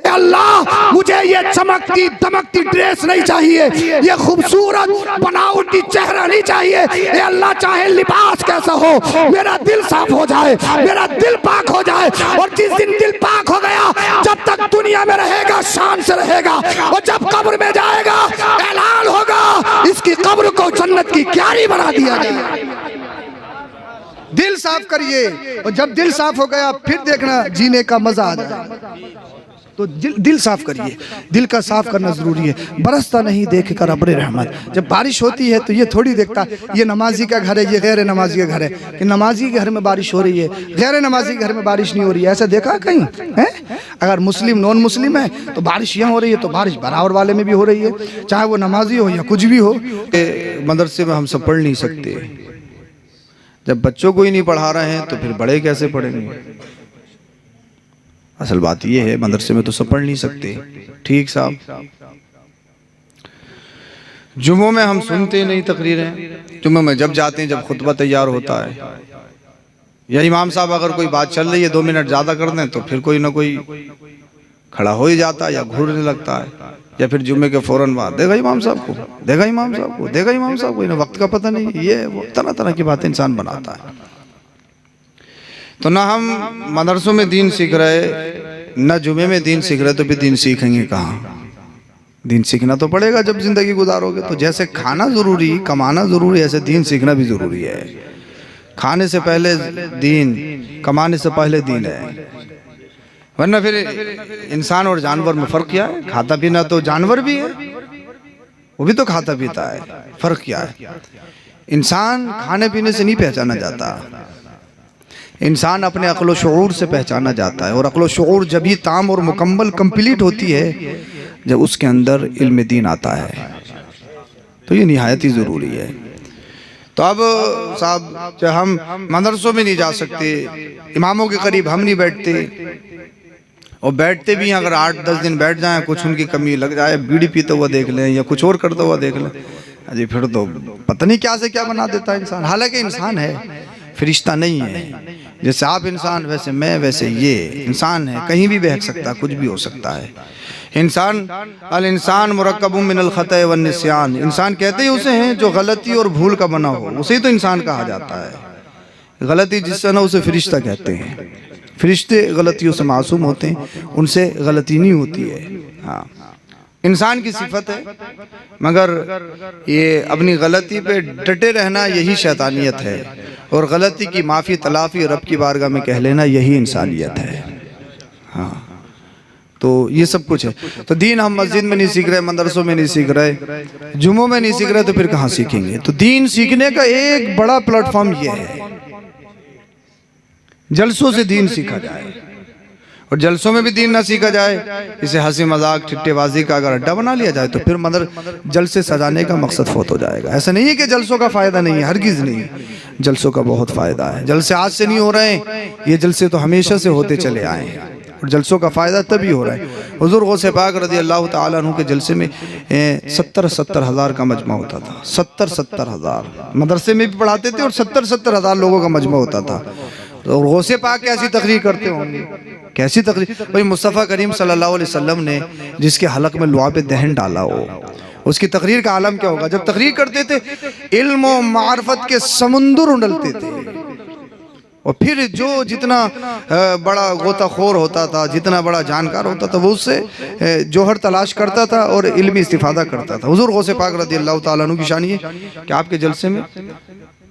अल्लाह मुझे ये चमकती दमकती ड्रेस नहीं चाहिए, ये खूबसूरत बनावटी चेहरा नहीं चाहिए। ये अल्लाह चाहे लिबास कैसा हो, मेरा दिल साफ हो जाए, मेरा दिल पाक हो जाए। और जिस दिन दिल पाक हो गया, जब तक दुनिया में रहेगा शान से रहेगा, और जब कब्र में जाएगा ऐलान होगा इसकी कब्र को जन्नत की क्यारी बना दिया गया। दिल साफ करिए, और जब दिल साफ हो गया फिर देखना जीने का मजा आ जाए। तो दिल साफ करिए, दिल का साफ करना जरूरी है। बरसता नहीं देख कर अब्र रहमत। जब बारिश होती है तो ये थोड़ी देखता ये नमाजी का घर है, ये गैर नमाजी का घर है, कि नमाजी के घर में बारिश हो रही है, गैर नमाजी के घर में बारिश नहीं हो रही है। ऐसा देखा कहीं है? अगर मुस्लिम नॉन मुस्लिम है तो बारिश यहाँ हो रही है, तो बारिश बराबर वाले में भी हो रही है, चाहे वो नमाजी हो या कुछ भी हो। मदरसे में हम सब पढ़ नहीं सकते। जब बच्चों को ही नहीं पढ़ा रहे हैं तो फिर बड़े कैसे पढ़ेंगे? असल बात यह है, मदरसे में तो सब पढ़ नहीं सकते। ठीक साहब, जुम्मों में हम सुनते नहीं तकरीरें। जुम्मों में जब जाते हैं, जब खुतबा तैयार होता है या इमाम साहब अगर कोई बात चल रही है 2 मिनट ज़्यादा कर दें तो फिर कोई ना कोई खड़ा हो ही जाता है या घूरने लगता है, या फिर जुम्मे के फौरन बाद देगा इमाम साहब को, देगा इमाम साहब को, देगा इमाम साहब को, इन्हें वक्त का पता नहीं। ये वो तरह तरह की बातें इंसान बनाता है। तो ना हम मदरसों में दीन सीख रहे, ना जुमे में दीन सीख रहे, तो फिर दीन सीखेंगे कहाँ? दीन सीखना तो पड़ेगा जब जिंदगी गुजारोगे। तो जैसे खाना जरूरी, कमाना जरूरी, ऐसे दीन सीखना भी जरूरी है। खाने से पहले दीन, कमाने से पहले दीन है। वरना फिर इंसान और जानवर में फर्क क्या है? खाता पीना तो जानवर भी है, वो भी तो खाता पीता है। फर्क क्या है? इंसान खाने पीने से नहीं पहचाना जाता, इंसान अपने अक्ल शऊर से पहचाना जाता है। और अक्ल शऊर जब ही ताम और मुकम्मल कंप्लीट होती है जब उसके अंदर इल्म दीन आता है। तो ये निहायत ही ज़रूरी है। तो अब साहब, जब हम मदरसों में नहीं जा सकते, इमामों के करीब हम नहीं बैठते, और बैठते भी अगर 8-10 दिन बैठ जाएं, कुछ उनकी कमी लग जाए, बीड़ी पीते हुआ देख लें या कुछ और करता हुआ देख लें, अजी फिर तो पता नहीं क्या से क्या बना देता है इंसान। हालांकि इंसान है, फरिश्ता नहीं है। जैसे आप इंसान, वैसे मैं, वैसे ये इंसान है, कहीं भी बहक सकता है, कुछ भी हो सकता है। इंसान अल इंसान मुरक्कबुम मिनल खता वन निस्यान, इंसान कहते ही उसे हैं जो गलती और भूल का बना हो, उसे ही तो इंसान कहा जाता है। गलती जिससे ना उसे फरिश्ता कहते हैं। फरिश्ते गलतियों से मासूम होते हैं, उनसे गलती नहीं होती है। हाँ, इंसान की सिफत है, मगर ये अपनी गलती पे डटे रहना यही शैतानियत है, और गलती की माफ़ी तलाफ़ी रब की बारगाह में कह लेना यही इंसानियत है। हाँ, तो ये सब कुछ है। तो दीन हम मस्जिद में नहीं सीख रहे, मदरसों में नहीं सीख रहे, जुम्मों में नहीं सीख रहे, तो फिर कहाँ सीखेंगे? तो दीन सीखने का एक बड़ा प्लेटफॉर्म ये है, जलसों से दीन सीखा जाए। और जलसों में भी दीन ना सीखा जाए, इसे हंसी मजाक ठिट्ठेबाजी का अगर अड्डा बना लिया जाए, तो फिर जलसे सजाने का मकसद फौत हो जाएगा। ऐसा नहीं है कि जलसों का फ़ायदा नहीं है, हरगिज़ नहीं, जलसों का बहुत फ़ायदा है। जलसे आज से नहीं हो रहे हैं, ये जलसे तो हमेशा से होते चले आए हैं, और जलसों का फ़ायदा तभी हो रहा है। हुज़ूर गौसे पाक रज़ी अल्लाह तआला अन्हु के जलसे में 70-70 हज़ार का मजमा होता था। 70-70 हज़ार मदरसे में भी पढ़ाते थे, और 70-70 हज़ार लोगों का मजमा होता था। और गौसे पाक कैसी तकरीर करते होंगे, कैसी तकरीर। भाई मुस्तफ़ा करीम सल्लल्लाहु अलैहि वसल्लम ने जिसके हलक में लुआ पे दहन डाला हो, उसकी तकरीर का आलम क्या होगा? जब तकरीर करते थे इल्म और मार्फत के समुंदर उंडलते थे, और फिर जो जितना बड़ा गोताखोर होता था, जितना बड़ा जानकार होता था, वो उससे जोहर तलाश करता था और इल्मी इस्तिफादा करता था। हुज़ूर गौसे पाक रज़ी अल्लाह तआला अन्हु की शान ये कि आपके जलसे में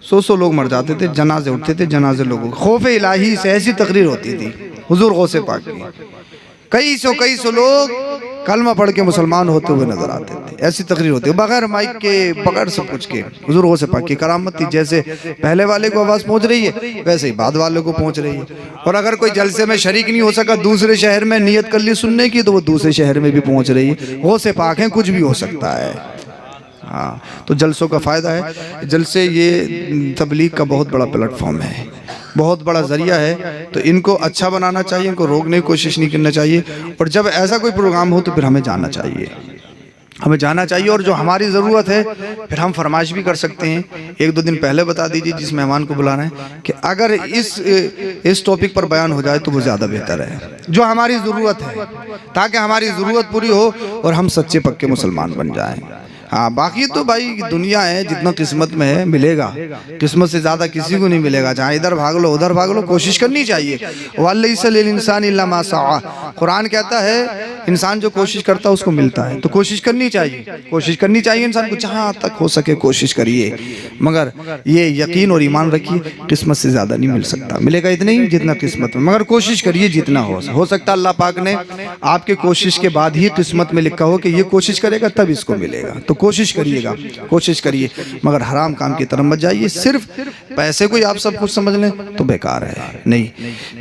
100 लोग मर जाते थे, जनाजे उठते थे, जनाजे लोगों खौफ इलाही से ऐसी तकरीर होती थी हुज़ूर गौसे पाक की। कई सौ लोग कलमा पढ़ के मुसलमान होते हुए नजर आते थे, ऐसी तकरीर होती है, बगैर माइक के, बगैर सब कुछ के। हुज़ूर गौसे पाक की करामत थी, जैसे पहले वाले को आवाज़ पहुंच रही है, वैसे ही बाद वाले को पहुंच रही है। और अगर कोई जलसे में शरीक नहीं हो सका, दूसरे शहर में नियत कर ली सुनने की, तो वो दूसरे शहर में भी पहुंच रही है। गौसे पाक हैं, कुछ भी हो सकता है। हाँ, तो जलसों का फ़ायदा है। जलसे ये तबलीग का बहुत बड़ा प्लेटफॉर्म है, बहुत बड़ा ज़रिया है। तो इनको अच्छा बनाना चाहिए, इनको रोकने की कोशिश नहीं करना चाहिए। और जब ऐसा कोई प्रोग्राम हो तो फिर हमें जाना चाहिए, हमें जाना चाहिए। और जो हमारी ज़रूरत है फिर हम फरमाइश भी कर सकते हैं। एक दो दिन पहले बता दीजिए जिस मेहमान को बुलाना है कि अगर इस टॉपिक पर बयान हो जाए तो वो ज़्यादा बेहतर है, जो हमारी ज़रूरत है, ताकि हमारी ज़रूरत पूरी हो और हम सच्चे पक्के मुसलमान बन जाएं। हाँ, बाकी तो भाई दुनिया है, जितना किस्मत में है मिलेगा, किस्मत से ज़्यादा किसी को नहीं मिलेगा। जहाँ इधर भाग लो उधर भाग लो, कोशिश करनी चाहिए। वल्लैसा लिल इंसान इल्ला मा सआ, कुरान कहता है इंसान जो कोशिश करता है उसको मिलता है। तो कोशिश करनी चाहिए, कोशिश करनी चाहिए इंसान को, जहाँ तक हो सके कोशिश करिए। मगर ये यकीन और ईमान रखिए किस्मत से ज़्यादा नहीं मिल सकता, मिलेगा इतना ही जितना किस्मत में, मगर कोशिश करिए जितना हो सकता। अल्लाह पाक ने आपके कोशिश के बाद ही किस्मत में लिखा हो कि ये कोशिश करेगा तब इसको मिलेगा। तो कोशिश करिएगा, कोशिश करिए, मगर हराम काम की तरफ मत जाइए। सिर्फ पैसे को ही आप सब कुछ समझ लें तो बेकार है। नहीं,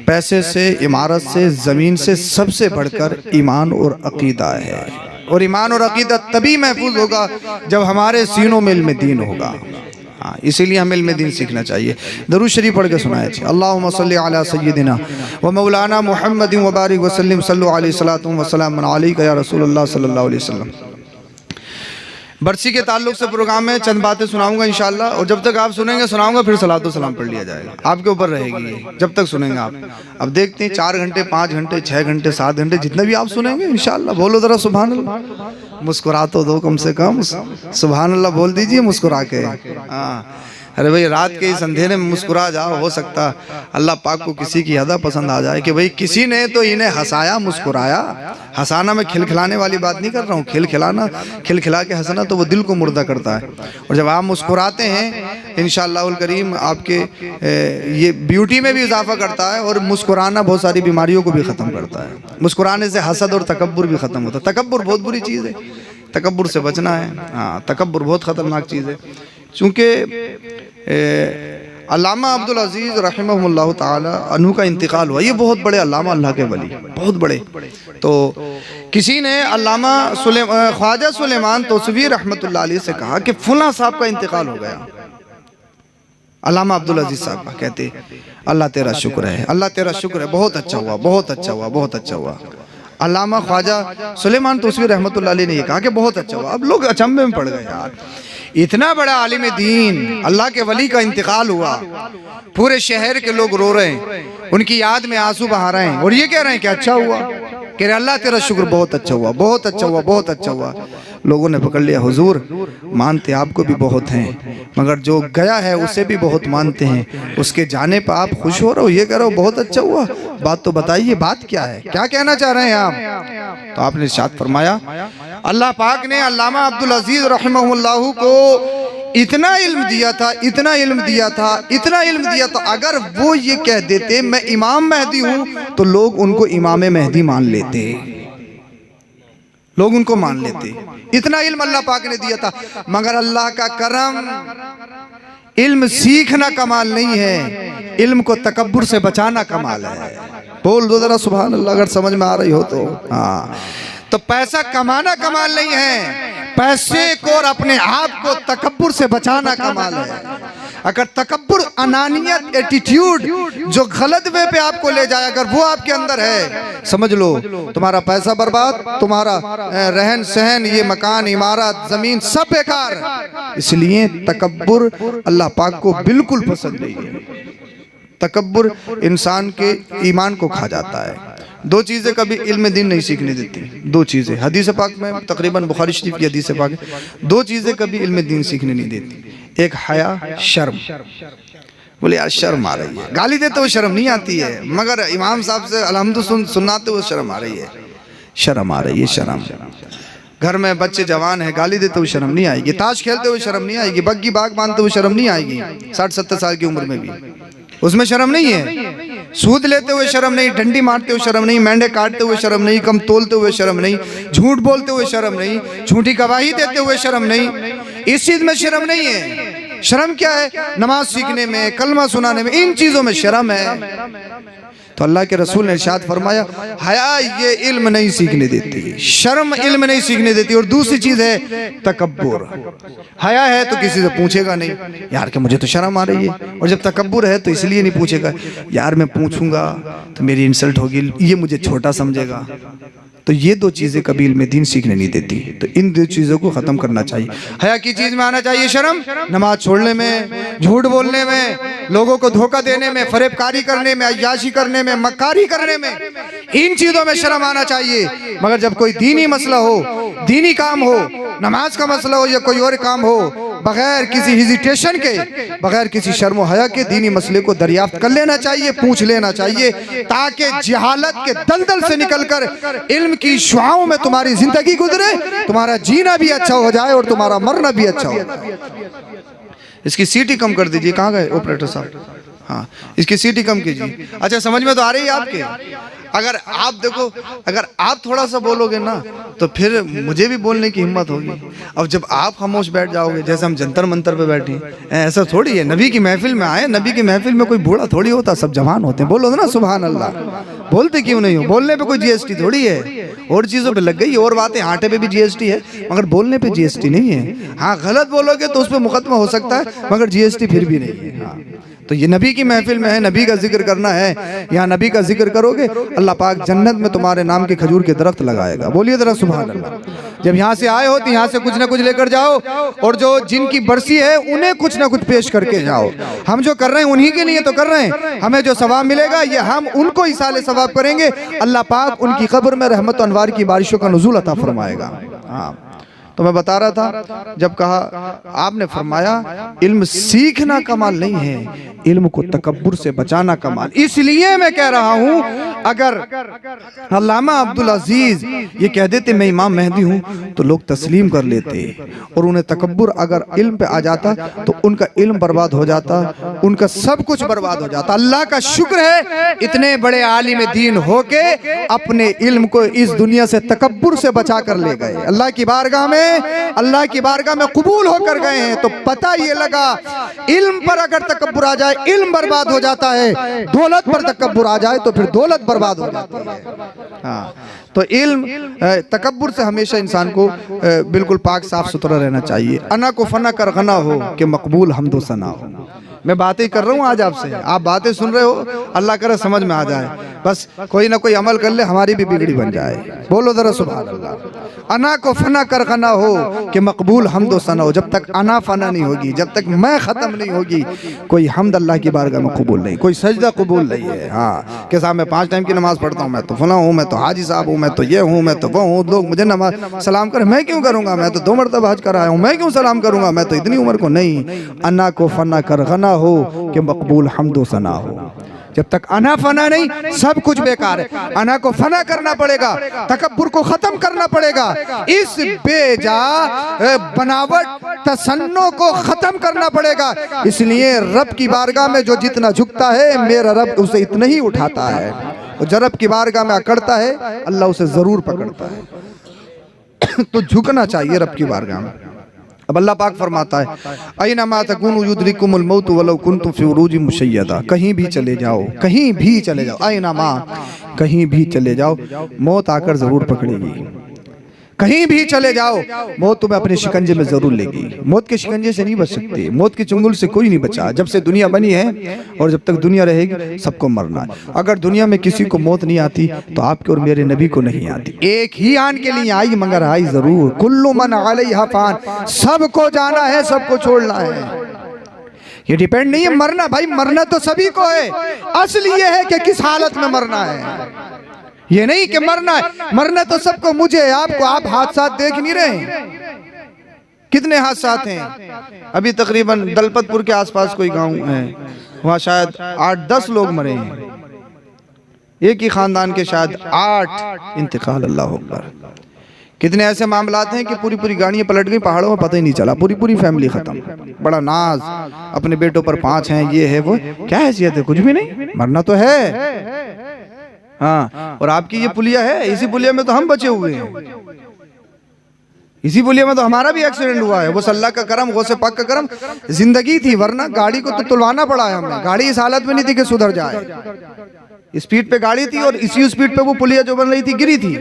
पैसे से, इमारत से, ज़मीन से सबसे बढ़कर ईमान और अकीदा है। और ईमान और अकीदा तभी महफूज होगा जब हमारे सीनों में इल्म दीन होगा। हाँ, इसीलिए हमें इल्म दीन सीखना चाहिए। दरूद शरीफ पढ़ के सुनाए थे, अल्लाहुम्मा सल्ली अला सय्यदिना व मौलाना मुहम्मदिन व बारिक व सल्लिम सल्लु अलैहि सलातु व सलाम अलैका या रसूलुल्लाह सल्लल्लाहु अलैहि वसल्लम। बरसी के ताल्लुक से प्रोग्राम में चंद बातें सुनाऊंगा इंशाल्लाह, और जब तक आप सुनेंगे सुनाऊंगा, फिर सलातो सलाम पढ़ लिया जाएगा। आपके ऊपर रहेगी ये, जब तक सुनेंगे आप। अब देखते हैं 4 घंटे, 5 घंटे, 6 घंटे, 7 घंटे, जितना भी आप सुनेंगे इंशाल्लाह। बोलो जरा सुभान अल्लाह, मुस्कुरा तो दो कम से कम, सुभान अल्लाह बोल दीजिए मुस्कुरा के। हाँ, अरे भाई रात के इस अंधेरे में मुस्कुरा जाओ, हो सकता अल्लाह पाक को किसी की अदा पसंद आ जाए कि भाई किसी ने तो इन्हें हंसाया, मुस्कुराया। हंसाना मैं खिलखिलाने वाली बात नहीं कर रहा हूँ, खिलखिलाना, खिलखिला के हंसना तो वो दिल को मुर्दा करता है। और जब आप मुस्कुराते हैं इंशाअल्लाहुल करीम आपके ये ब्यूटी में भी इजाफा करता है, और मुस्कुराना बहुत सारी बीमारियों को भी ख़त्म करता है। मुस्कुराने से हसद और तकब्बुर भी ख़त्म होता है। तकब्बुर बहुत बुरी चीज़ है, तकब्बुर से बचना है। हाँ, तकब्बुर बहुत ख़तरनाक चीज़ है। चूँकि अल्लामा अब्दुल अजीज़ रहमहुल्लाह ताला अन्हु का इंतकाल हुआ। ये बहुत बड़े अल्लामा, अल्लाह के वली, बहुत बड़े। तो किसी ने अल्लामा ख्वाजा सुलेमान तौसीफ़ी रहमतुल्लाह अलैह से कहा कि फुला साहब का इंतकाल हो गया। अल्लामा अब्दुल अजीज़ साहब का कहते, अल्लाह तेरा शुक्र है, अल्लाह तेरा शुक्र है, बहुत अच्छा हुआ, बहुत अच्छा हुआ, बहुत अच्छा हुआ। अल्लामा ख्वाजा सुलेमान तौसीफ़ी रहमतुल्लाह अलैह ने ये कहा कि बहुत अच्छा हुआ। अब लोग अचंभे में पड़ गए, यार इतना बड़ा आलिम दीन, अल्लाह के वली का इंतकाल हुआ, पूरे शहर के लोग रो रहे हैं, उनकी याद में आंसू बहा रहे हैं, और ये कह रहे हैं कि अच्छा हुआ, कह रहे अल्लाह तेरा शुक्र, बहुत अच्छा हुआ, बहुत अच्छा हुआ, बहुत अच्छा हुआ। लोगों ने पकड़ लिया, हुजूर मानते आपको भी बहुत हैं, मगर जो गया है उसे भी बहुत मानते हैं, उसके जाने पर आप खुश हो रहे हो, ये कह रहे हो बहुत अच्छा हुआ। बात तो बताइए, बात क्या है, क्या कहना चाह रहे हैं आप? तो आपने इरशाद फरमाया, अल्लाह पाक ने अल्लामा अब्दुल अजीज़ रहमहुल्लाह को इतना इल्म दिया था, इतना इल्म दिया था, इतना इल्म दिया था, अगर वो ये कह देते मैं इमाम महदी हूँ तो लोग उनको इमाम महदी मान लेते, लोग उनको मान लेते। इतना इल्म अल्लाह पाक ने दिया था। मगर अल्लाह का करम, इल्म सीखना कमाल नहीं है, इल्म को तकब्बुर से बचाना कमाल है। बोल दो जरा सुभान अल्लाह, अगर समझ में आ रही हो तो। हाँ, तो पैसा कमाना कमाल नहीं है, पैसे को और अपने आप को तकब्बुर से बचाना कमाल है। अगर तकब्बुर, अनानियत, एटीट्यूड जो गलत वे पे आपको ले जाए, अगर वो आपके अंदर है, समझ लो तुम्हारा पैसा बर्बाद, तुम्हारा रहन सहन, ये मकान, इमारत, जमीन सब बेकार। इसलिए तकब्बुर अल्लाह पाक को बिल्कुल पसंद नहीं है। तकब्बुर इंसान के ईमान को खा जाता है। 2 चीज़ें कभी इल्म दीन नहीं सीखने देती, 2 चीज़ें हदीस पाक में, तकरीबन बुखारी शरीफ की हदीस पाक है, 2 चीज़ें कभी इल्म दीन सीखने नहीं देती। एक हया, शर्म। बोले यार शर्म आ रही है, गाली देते हुए शर्म नहीं आती है, मगर इमाम साहब से अलहम्दु सुनाते हुए शर्म आ रही है, शर्म आ रही है, शर्म। घर में बच्चे जवान है, गाली देते हुए शर्म नहीं आएगी, ताश खेलते हुए शर्म नहीं आएगी, बग्गी बाग बांधते हुए शर्म नहीं आएगी, 60-70 साल की उम्र में भी उसमें शर्म नहीं है। सूद लेते हुए शर्म नहीं, डंडी मारते हुए शर्म नहीं, मेंढे काटते हुए शर्म नहीं, कम तोलते हुए शर्म नहीं, झूठ बोलते हुए शर्म नहीं, झूठी गवाही देते हुए शर्म नहीं, इस चीज में शर्म नहीं है। शर्म क्या है? नमाज सीखने में, कलमा सुनाने में, इन चीजों में शर्म है। तो अल्लाह के रसूल ने इरशाद फरमाया, हया ये इल्म नहीं सीखने देती, शर्म इल्म नहीं सीखने देती। और दूसरी चीज है तकब्बुर। हया है तो किसी से पूछेगा नहीं यार कि मुझे तो शर्म आ रही है, और जब तकब्बुर है तो इसलिए नहीं पूछेगा यार मैं पूछूंगा तो मेरी इंसल्ट होगी, ये मुझे छोटा समझेगा, तो ये दो चीज़ें कभी इल्म दीन सीखने नहीं देती। तो इन दो चीज़ों को ख़त्म करना चाहिए। हया की चीज़ में आना चाहिए शर्म, नमाज छोड़ने में, झूठ बोलने में, लोगों को धोखा देने में, फरेबकारी करने में, अय्याशी करने में, मक्कारी करने में, इन चीज़ों में शर्म आना चाहिए। मगर जब कोई दीनी मसला हो, दीनी काम हो, नमाज का मसला हो या कोई और काम हो, बगैर किसी हेजिटेशन के, बगैर किसी शर्म हया के दीनी मसले को दरियाफ्त कर लेना चाहिए, पूछ लेना चाहिए, ताकि जहालत के दलदल से निकलकर इल्म की शुआओं में तुम्हारी जिंदगी गुजरे, तुम्हारा जीना भी अच्छा हो जाए और तुम्हारा मरना भी अच्छा हो जाए। इसकी सीटी कम कर दीजिए। कहाँ गए ऑपरेटर साहब? हाँ, इसकी सीटी कम कीजिए। अच्छा, समझ में तो आ रही है आपके? अगर आप देखो, अगर आप थोड़ा सा बोलोगे ना तो फिर मुझे भी बोलने की हिम्मत होगी। अब जब आप खामोश बैठ जाओगे, जैसे हम जंतर मंतर पे बैठे हैं, ऐसा थोड़ी है। नबी की महफिल में आए, नबी की महफिल में कोई बूढ़ा थोड़ी होता, सब जवान होते हैं। बोलो ना सुभान अल्लाह। बोलते क्यों नहीं हो? बोलने पे कोई जीएसटी थोड़ी है। और चीज़ों पे लग गई और बातें, आटे पे भी जीएसटी है, मगर बोलने पे जीएसटी नहीं है। हाँ, गलत बोलोगे तो उस पर मुकदमा हो सकता है, मगर जीएसटी फिर भी नहीं है। हाँ, तो ये नबी की महफिल में है, नबी का जिक्र करना है। यहाँ नबी का जिक्र करोगे, अल्लाह पाक जन्नत में तुम्हारे नाम के खजूर के दरख्त लगाएगा। बोलिए जरा सुभान अल्लाह। जब यहाँ से आए हो तो यहाँ से कुछ ना कुछ लेकर जाओ, और जो जिनकी बरसी है उन्हें कुछ ना कुछ पेश करके जाओ। हम जो कर रहे हैं उन्हीं के लिए तो कर रहे हैं। हमें जो सवाब मिलेगा ये हम उनको इसाले सवाब करेंगे। अल्लाह पाक उनकी कब्र में रहमत अनवार की बारिशों का नुज़ूल अता फरमाएगा। हाँ, तो मैं बता रहा था, जब कहा आपने फरमाया इल्म सीखना कमाल नहीं है, इल्म को तकब्बुर से बचाना कमाल। इसलिए मैं कह रहा हूं, अगर अल्लामा अब्दुल अजीज ये कह देते मैं इमाम मेहदी हूं तो लोग तस्लीम कर लेते, और उन्हें तकब्बुर अगर इल्म पे आ जाता तो उनका इल्म बर्बाद हो जाता, उनका सब कुछ बर्बाद हो जाता। अल्लाह का शुक्र है इतने बड़े आलिम दीन होके अपने इल्म को इस दुनिया से तकब्बुर से बचा कर ले गए। अल्लाह की बारगाह में, अल्लाह की बारगाह में कबूल होकर गए हैं। तो पता ये लगा, इल्म पर अगर तकब्बुर आ जाए इल्म बर्बाद हो जाता है, दौलत पर तकब्बुर आ जाए तो फिर दौलत बर्बाद हो जाती है। हाँ, तो इल्म तकब्बुर से हमेशा इंसान को बिल्कुल पाक साफ सुथरा रहना चाहिए। अना को फना कर गना हो कि मकबूल हमदो सना हो। मैं बातें कर रहा हूँ आज आपसे, आप बातें सुन रहे हो, अल्लाह करे समझ में आ जाए, बस कोई ना कोई अमल कर ले, हमारी भी बिगड़ी बन जाए। बोलो जरा सुभान अल्लाह। अना को फना कर गना हो कि मकबूल हमदो सना हो। जब तक अना फना नहीं होगी, जब तक मैं ख़त्म नहीं होगी, कोई हमद अल्लाह की बारगाह में कबूल नहीं, कोई सजदा कबूल नहीं है। हाँ, के साहब मैं 5 टाइम की नमाज़ पढ़ता हूँ, मैं तो फला हूँ, मैं तो हाजी साहब हूँ, मैं तो ये हूँ, मैं तो वो हूँ, लोग मुझे नमाज सलाम कर, मैं क्यों करूँगा? मैं तो 2 मरतबा हज कर आया हूँ, मैं क्यों सलाम करूँगा? मैं तो इतनी उम्र को नहीं। अना को फना कर गना हो कि मकबूल हमदो सना हो। जब तक अना फना नहीं, सब कुछ बेकार है। अना को फना करना पड़ेगा, तकब्बुर को खत्म करना पड़ेगा, इस बेजा बनावट तसन्नो को खत्म करना पड़ेगा। इसलिए रब की बारगाह में जो जितना झुकता है, मेरा रब उसे इतना ही उठाता है, और जब रब की बारगाह में अकड़ता है, अल्लाह उसे जरूर पकड़ता है। तो झुकना चाहिए रब की बारगाह में। अब अल्लाह पाक फरमाता है, अयनमा तकुनु युद्रिकुमुल मौत वलौ कुंतुम फी उरूजिम मुशय्यदा। कहीं भी चले जाओ, कहीं भी चले जाओ, अयनमा, कहीं भी चले जाओ, मौत आकर जरूर पकड़ेगी। कहीं भी चले जाओ, मौत तुम्हें अपने शिकंजे में जरूर लेगी। मौत के शिकंजे से नहीं बच सकते, मौत के चुंगल से कोई नहीं बचा। जब से दुनिया बनी है और जब तक दुनिया रहेगी, सबको मरना है। अगर दुनिया में किसी को मौत नहीं आती तो आपके और मेरे नबी को नहीं आती। एक ही आन के लिए आई, मगर आई जरूर। कुल्लु मन अलैहा फान, सबको जाना है, सबको छोड़ना है। ये डिपेंड नहीं है मरना, भाई मरना तो सभी को है, असली ये है कि किस हालत में मरना है। ये नहीं कि मरना है, मरना तो सबको, मुझे आपको। आप हादसा देख नहीं रहे, कितने हादसा हैं। अभी तकरीबन दलपतपुर के आसपास कोई गांव है, वहाँ शायद 8-10 लोग मरे हैं, एक ही खानदान के शायद 8 इंतकाल। अल्लाह अकबर। कितने ऐसे मामलात हैं कि पूरी पूरी गाड़ियाँ पलट गई, पहाड़ों में पता ही नहीं चला, पूरी पूरी फैमिली खत्म। बड़ा नाज, अपने बेटों पर 5 हैं, ये है वो, क्या हैसियत है? कुछ भी नहीं, मरना तो है। हाँ, और आपकी ये पुलिया है, इसी पुलिया में तो हम बचे हुए हैं, इसी पुलिया में तो हमारा भी एक्सीडेंट हुआ है। वो अल्लाह का करम, गौसे पाक का करम, जिंदगी थी, वरना गाड़ी को तो तुलवाना पड़ा है हमें। गाड़ी इस हालत में नहीं थी कि सुधर जाए, स्पीड पे गाड़ी थी और इसी स्पीड पे वो पुलिया जो बन रही थी गिरी थी।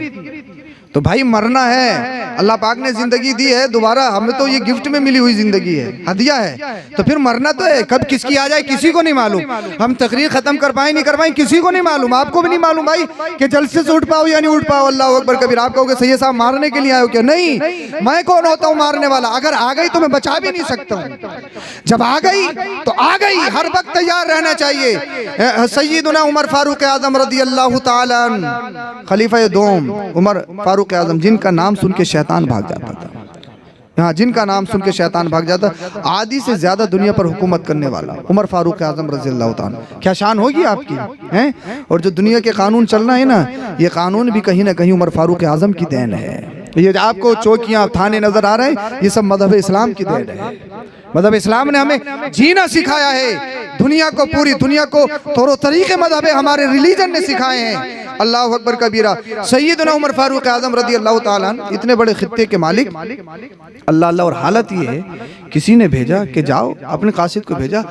तो भाई मरना है, अल्लाह पाक ने जिंदगी दी है दोबारा, हमें तो ये गिफ्ट में मिली हुई जिंदगी है, हदिया है, तो फिर मरना तो है। कब किसकी आ जाए किसी को नहीं मालूम। हम तकरीर खत्म कर पाए नहीं कर पाए किसी को नहीं मालूम, आपको भी नहीं मालूम भाई कि जलसे से उठ पाओ या नहीं उठ पाओ। अल्लाह अकबर कबीर। आप कहोगे सैयद साहब मारने के लिए आए हो क्या? नहीं, मैं कौन होता हूँ मारने वाला? अगर आ गई तो मैं बचा भी नहीं सकता हूँ। जब आ गई तो आ गई, हर वक्त तैयार रहना चाहिए। सैयदना उमर फारूक आजम रदी अल्लाह ताला अन्हु, खलीफा दोम उमर फारूक आजम, जिनका नाम सुन के शैतान भाग जाता था। हाँ, जिनका नाम सुन के शैतान भाग जाता। आदि से ज्यादा दुनिया पर हुकूमत करने वाला उमर फारूक आजम रज़ी अल्लाह ताला। क्या शान होगी आपकी, हैं? और जो दुनिया के कानून चलना है ना, ये कानून भी कहीं ना कहीं उमर फारूक आजम की देन है। ये आपको चौकियां थाने नजर आ रहे हैं, ये सब मजहब इस्लाम की देन है। मजहब इस्लाम ने हमें जीना सिखाया है, दुनिया को, पूरी दुनिया को तौर तरीके मजहब हमारे रिलीजन ने सिखाए हैं। अल्लाह अकबर कबीरा। सैयदना उमर फारूक आजम रदी अल्लाह ताला अन्हु, इतने बड़े खित्ते के मालिक, अल्लाह अल्लाह। और हालत ये है, किसी ने भेजा कि जाओ, अपने कासिद को भेजा,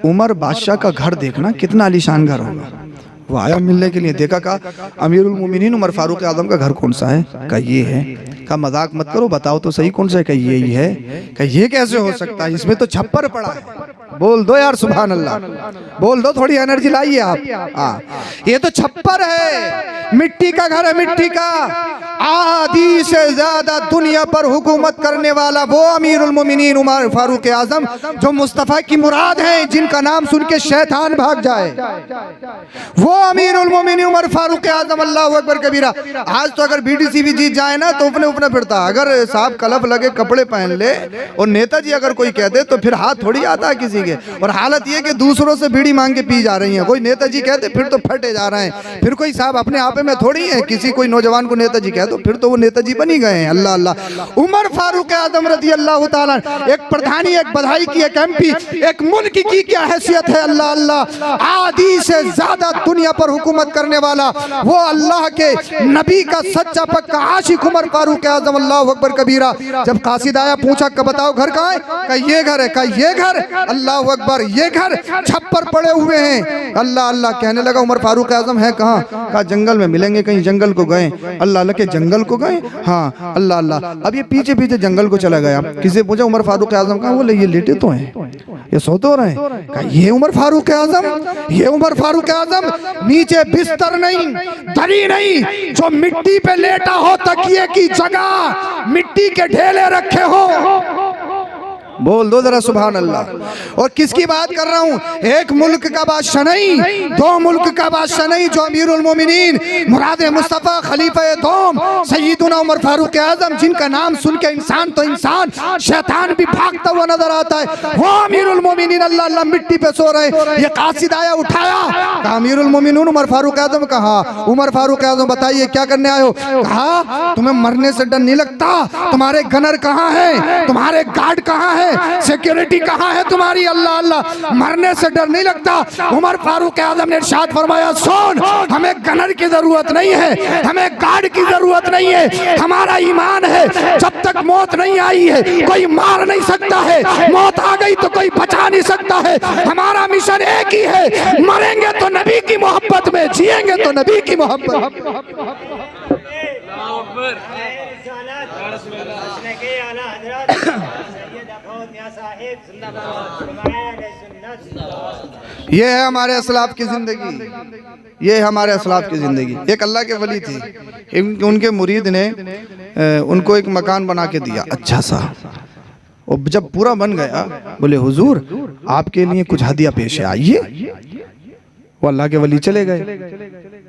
उमर बादशाह का घर देखना कितना आलीशान घर होगा। वो आया मिलने के लिए, देखा, कहा अमीरुल मोमिनीन उमर फारूक आजम का घर कौन सा है? कहा ये है। कहा मजाक मत करो, बताओ तो सही कौन सा है? कहा यही है। कहा ये कैसे हो सकता है, इसमें तो छप्पर पड़ा है। बोल दो यार सुभान अल्लाह, बोल दो, थोड़ी एनर्जी लाइए आप। ये तो छप्पर है, मिट्टी का घर है, मिट्टी का। आधी से ज्यादा दुनिया पर हुकूमत करने वाला वो अमीरुल मोमिनीन उमर फारूक आजम, जो मुस्तफा की मुराद है, जिनका नाम सुन के शैतान भाग जाए, वो अमीरुल मोमिनीन उमर फारूक आजम। अल्लाह अकबर कबीरा। आज तो अगर बीडीसी भी जीत जाए ना तो अपने ऊपर फिरता। अगर साहब कलफ लगे कपड़े पहन ले और नेताजी अगर कोई कह दे तो फिर हाथ थोड़ी आता है किसी के। और हालत ये कि दूसरों से बीड़ी मांग के पी जा रही है। कोई नेताजी कहते फिर तो फटे जा रहे हैं। फिर कोई साहब अपने आप में थोड़ी है, किसी कोई नौजवान को नेताजी कह दो फिर तो वो नेताजी बनी गए हैं। अल्लाह अल्लाह। उमर फारूक आजम रज़ी अल्लाह ताला, एक प्रधानी, एक बधाई की, एक एमपी, एक मुल्क की क्या हैसियत है। अल्लाह अल्लाह। आदि से ज्यादा दुनिया पर हुकूमत करने वाला वो अल्लाह के नबी का सच्चा पक्का आशिक उमर फारूक आजम। अल्लाह अकबर कबीरा। जब कासिद आया, पूछा कि बताओ घर कहाँ है? कहा ये घर है। कहा ये घर? अल्लाह अकबर। ये घर छप्पर पड़े हुए हैं। अल्लाह अल्लाह। कहने लगा उमर फारूक आजम है कहाँ? कहा जंगल में मिलेंगे। कहीं जंगल को गए? अल्लाह अल्लाह के जंगल को गए? हाँ। अल्लाह अल्लाह। अब ये पीछे पीछे जंगल को चला गया। किसी पूछा उमर फारूक आजम कहाँ? बोले ये लेटे तो हैं, ये सो तो रहे हैं। कहा ये उमर फारूक आजम, ये उमर फारूक आजम। नीचे बिस्तर नहीं, दरी नहीं, जो मिट्टी पे लेटा हो, तकिए की जगह मिट्टी के ढेले रखे हो। बोल दो जरा सुभान अल्लाह। और किसकी बात कर रहा हूँ? एक मुल्क का बादशाह नहीं, दो मुल्क का बादशाह नहीं, जो अमीरुल मोमिनीन मुराद मुस्तफा खलीफा दोम सैयदना उमर फारूक आजम, जिनका नाम सुन के इंसान तो इंसान, शैतान भी भागता हुआ नजर आता है, वो अमीरुल मोमिनीन। अल्लाह अल्लाह। मिट्टी पे सो रहे। ये कासिद आया, उठाया, कहा अमीरुल मोमिनीन उमर फारूक आजम। कहा उमर फारूक आजम बताइए क्या करने आए हो? कहा तुम्हें मरने से डर नहीं लगता? तुम्हारे गनर कहाँ है? तुम्हारे गार्ड कहाँ है? सिक्योरिटी कहाँ है तुम्हारी? अल्लाह अल्लाह। मरने से डर नहीं लगता? उमर फारूक आजम ने इरशाद फरमाया, सुन, हमें गनर की जरूरत नहीं है, हमें गार्ड की जरूरत नहीं है, हमारा ईमान है जब तक मौत नहीं आई है कोई मार नहीं सकता है, मौत आ गई तो कोई बचा नहीं सकता है। हमारा मिशन एक ही है, मरेंगे तो नबी की मोहब्बत में, जिएंगे तो नबी की मोहब्बत। ये है हमारे असलाफ की जिंदगी, ये है हमारे असलाफ की जिंदगी। एक अल्लाह के वली थे, उनके मुरीद ने उनको एक मकान बना के दिया अच्छा सा। और जब पूरा बन गया बोले हुजूर आपके लिए कुछ हदिया पेश है, आइए। वो अल्लाह के वली चले गए।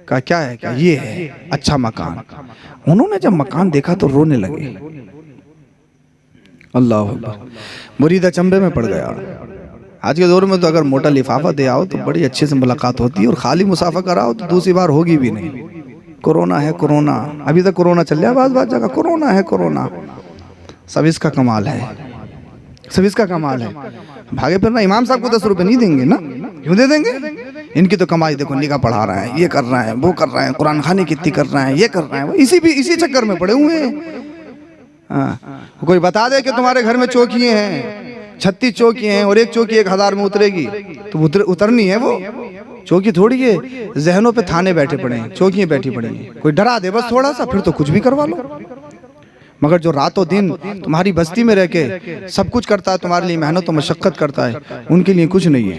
कहा क्या है? क्या ये है अच्छा मकान। उन्होंने जब मकान देखा तो रोने लगे। अल्लाह मुरीद अचंभे में पड़ गया। आज के दौर में तो अगर मोटा लिफाफा दे आओ तो बड़ी अच्छे से मुलाकात होती है, और खाली मुसाफा कराओ तो दूसरी बार होगी भी नहीं। कोरोना है कोरोना, अभी तक कोरोना चल रहा है, बात जगह कोरोना है कोरोना। सब इसका कमाल है, सब इसका कमाल है। भागे फिरना। इमाम साहब को 10 रुपए नहीं देंगे ना? क्यों दे देंगे? इनकी तो कमाई देखो, निगाह पढ़ा रहा है, ये कर रहा है, वो कर रहा है, कुरान खाने कितनी कर रहा है, ये कर रहा है, इसी चक्कर में पड़े हुए हैं। हाँ, कोई बता दे कि तुम्हारे घर में चौकियां हैं, 36 चौकियां हैं और एक चौकी 1000 में उतरेगी तो उतरनी है वो चौकी थोड़ी है, जहनों पे थाने बैठे पड़े हैं, चौकियां बैठी पड़ी हैं, कोई डरा दे बस थोड़ा सा, फिर तो कुछ भी करवा लो। मगर जो रातों दिन तुम्हारी बस्ती में रह के सब कुछ करता है, तुम्हारे लिए मेहनत और मशक्कत करता है, उनके लिए कुछ नहीं है।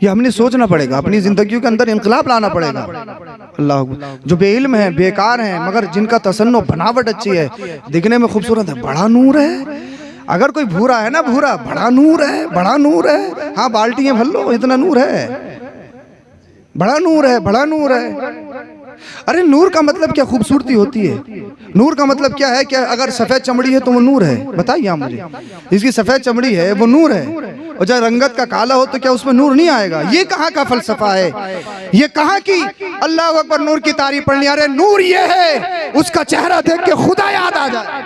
ये हमने सोचना पड़ेगा, अपनी जिंदगियों के अंदर इंकलाब लाना पड़ेगा। अल्लाह, जो बेइल्म है, बेकार हैं, मगर जिनका तसन्नो बनावट अच्छी है, दिखने में खूबसूरत है, बड़ा नूर है। अगर कोई भूरा है ना, भूरा, बड़ा नूर है, बड़ा नूर है। हाँ बाल्टियां भर लो, इतना नूर है, बड़ा नूर है, बड़ा नूर है। अरे नूर का मतलब क्या खूबसूरती होती है? नूर का मतलब क्या है? क्या अगर सफेद चमड़ी है तो वो नूर है? बताइए आप मुझे। इसकी सफेद चमड़ी है वो नूर है, और जब रंगत का काला हो तो क्या उसमें नूर नहीं आएगा? ये कहाँ का फलसफा है? ये कहाँ की अल्लाह अकबर नूर की तारीफ पढ़नी? अरे नूर ये है उसका चेहरा देख के खुदा याद आ जाए।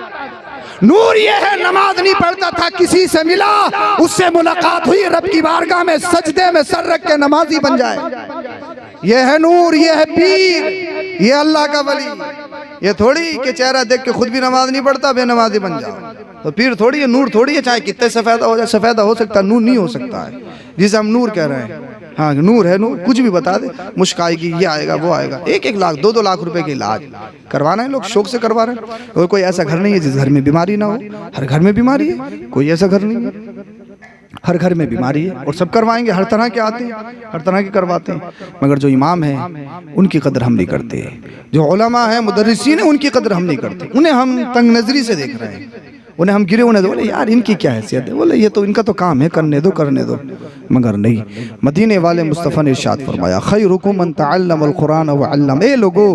नूर ये है नमाज नहीं पढ़ता था, किसी से मिला, उससे मुलाकात हुई, रब की बारगाह में सजदे में सर रख के नमाजी बन जाए। ये है नूर, ये है पीर, ये अल्लाह का वली। ये थोड़ी कि चेहरा देख के खुद भी नमाज नहीं पढ़ता बेनमाजी बन जाओ। तो पीर थोड़ी है, नूर थोड़ी है, चाहे कितने सफेदा हो जाए। सफेदा हो सकता है, नूर नहीं हो सकता है, जिसे हम नूर कह रहे हैं। हाँ नूर है, नूर कुछ भी बता दे, मुश्क आएगी, ये आएगा, वो आएगा। 1-1 लाख 2-2 लाख रुपए के इलाज करवाना है, लोग शौक से करवा रहे हैं। और कोई ऐसा घर नहीं है जिस घर में बीमारी ना हो। हर घर में बीमारी है, कोई ऐसा घर नहीं है, हर घर में बीमारी है, और सब करवाएंगे, हर तरह के आते हैं, हर तरह के करवाते हैं। मगर जो इमाम हैं उनकी कदर हम नहीं करते, जो उलमा हैं, मुदर्रिसीन हैं, उनकी कदर हम नहीं करते। उन्हें हम तंग नजरी से देख रहे हैं, उन्हें हम गिरे उन्हें दो, बोले यार इनकी क्या हैसियत है, बोले ये तो इनका तो काम है, करने दो करने दो। मगर नहीं, मदीने वाले मुस्तफ़ा ने इरशाद फरमाया, खैरुकुम मन तअल्लमल कुरान व अल्लम। ए लोगो,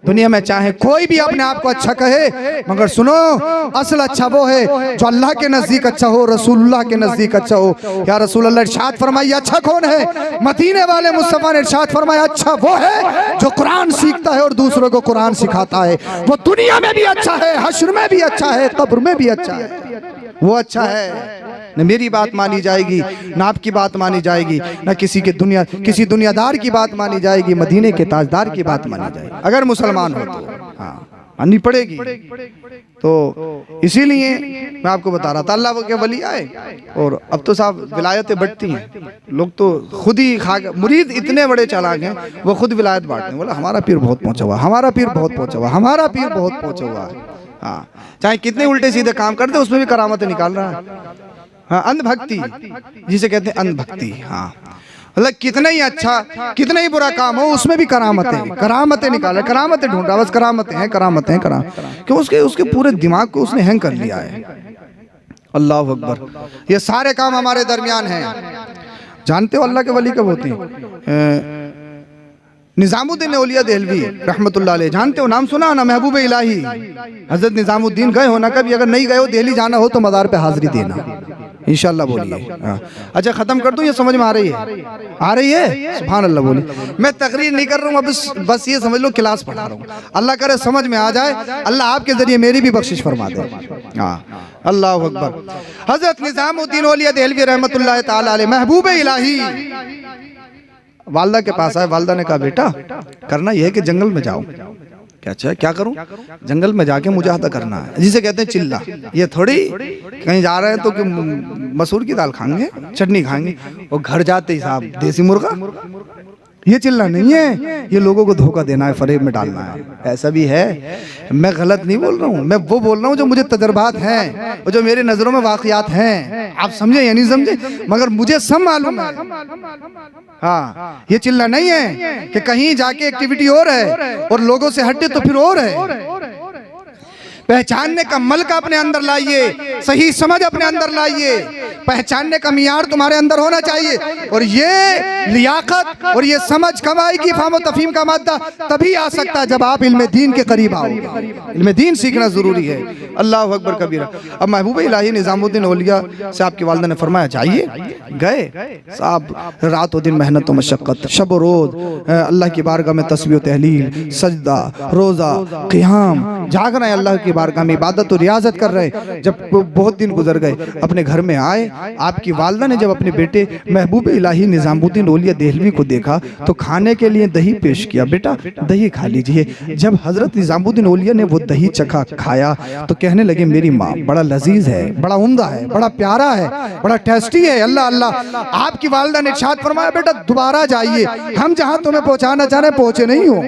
दुनिया में चाहे कोई भी अपने आप को अच्छा कहे, मगर सुनो असल अच्छा वो है जो अल्लाह के नजदीक अच्छा हो, रसूलुल्लाह के नजदीक अच्छा हो। या रसूल अल्लाह इरशाद फरमाइए अच्छा कौन है? मदीने वाले मुस्तफ़ा ने इरशाद फरमाया अच्छा वो है जो कुरान सीखता है और दूसरों को कुरान सिखाता है। वो दुनिया में भी अच्छा है, हश्र में भी अच्छा है, कब्र में भी अच्छा है। वो अच्छा है, न मेरी बात मानी जाएगी, न आपकी बात मानी जाएगी, न किसी दुनियादार की बात मानी जाएगी, मदीने के ताजदार की बात मानी जाएगी। अगर मुसलमान हो तो हाँ माननी पड़ेगी। तो इसीलिए मैं आपको बता रहा था, अल्लाह के वली आए, और अब तो साहब विलायतें बढ़ती हैं। लोग तो खुद ही मुरीद इतने बड़े चालाक हैं, वो खुद विलायत बांटते हैं। बोला हमारा पीर बहुत पहुंचा हुआ, हमारा पीर बहुत पहुंचा हुआ, हमारा पीर बहुत पहुंचा हुआ है। हाँ, चाहे कितने उल्टे सीधे काम करते उसमें भी करामतें निकाल रहा है। हाँ, अंधभक्ति जिसे कहते हैं, अंधभक्ति। हाँ, मतलब कितना ही अच्छा, कितना ही बुरा काम हो उसमें भी करामतें निकाल रहा है, करामतें ढूंढ रहा है, बस करामतें हैं, करामतें हैं, क्यों? उसके पूरे दिमाग को उसने हैंग कर लिया है। अल्लाह अकबर। ये सारे काम हमारे दरमियान हैं। जानते हो अल्लाह के वली कब होते हैं? निजामुद्दीन औलिया देहलवी रहमतुल्लाह अलैह, जानते हो? नाम सुना ना? महबूब इलाही हजरत निजामुद्दीन गए हो ना कभी? अगर नहीं गए हो, दिल्ली जाना हो तो मज़ार पे हाजिरी देना इंशाल्लाह। बोलिए। अच्छा खत्म कर दूं, ये समझ में आ रही है? आ रही है? सुभान अल्लाह। बोलिए। मैं तकरीर नहीं कर रहा हूँ, बस ये समझ लो क्लास पढ़ा रहा हूँ। अल्लाह करे समझ में आ जाए, अल्लाह आपके जरिए मेरी भी बख्शिश फरमा दे। हाँ, अल्लाह अकबर। हजरत निजामुद्दीन औलिया देहलवी रहमतुल्लाह ताला अलैह, महबूब इलाही वालदा के पास आए। वालदा ने कहा बेटा करना यह है कि जंगल में जाओ। क्या अच्छा क्या करूं? जंगल में जाके मुजाहिदा करना है, जिसे कहते हैं चिल्ला। ये थोड़ी कहीं जा रहे हैं तो मसूर की दाल खाएंगे, चटनी खाएंगे, और घर जाते ही साहब देसी मुर्गा। ये चिल्ला नहीं है, ये लोगों को धोखा देना है, फरेब में डालना है। ऐसा भी है, मैं गलत नहीं बोल रहा हूँ, मैं वो बोल रहा हूँ जो मुझे तजर्बात हैं और जो मेरे नजरों में वाकयात हैं। आप समझे या नहीं समझे, मगर मुझे सब मालूम है। हाँ, ये चिल्ला नहीं है कि कहीं जाके एक्टिविटी और है और लोगों से हटे तो फिर और है। पहचानने का मलका अपने अंदर लाइए, सही समझ अपने अंदर लाइए, पहचानने का मियार तुम्हारे अंदर होना चाहिए। और ये लियाकत और ये समझ कब आएगी? फाहम तफहीम का मादा तभी आ सकता है जब आप इल्म दीन के करीब आओ। इल्म दीन सीखना जरूरी है। अल्लाह अकबर कबीरा। अब महबूब इलाही निजामुद्दीन औलिया से आपकी वालिदा ने फरमाया जाइए। गए साहब, रात और दिन मेहनत और मशक्कत, शब और रोज अल्लाह की बारगाह में तस्बीह तहलील, सजदा, रोजा, क़ियाम, जाग रहे हैं, अल्लाह की बारगाह में इबादत और रियाजत कर रहे हैं। जब बहुत दिन गुजर गए, अपने घर में आए आपकी वालदा ने जब अपने बेटे महबूब इलाही निज़ामुद्दीन औलिया देहलवी को देखा तो खाने के लिए दही पेश किया, बेटा दही खा लीजिए। जब हजरत निज़ामुद्दीन औलिया ने वो दही चखा खाया तो कहने लगे मेरी माँ बड़ा लजीज है, बड़ा उम्दा है, बड़ा प्यारा है, बड़ा टेस्टी है। अल्लाह अल्लाह। आपकी वालदा ने इरशाद फरमाया बेटा दोबारा जाइए, हम जहाँ तुम्हें पहुँचाना चाह रहे पहुँचे नहीं हो।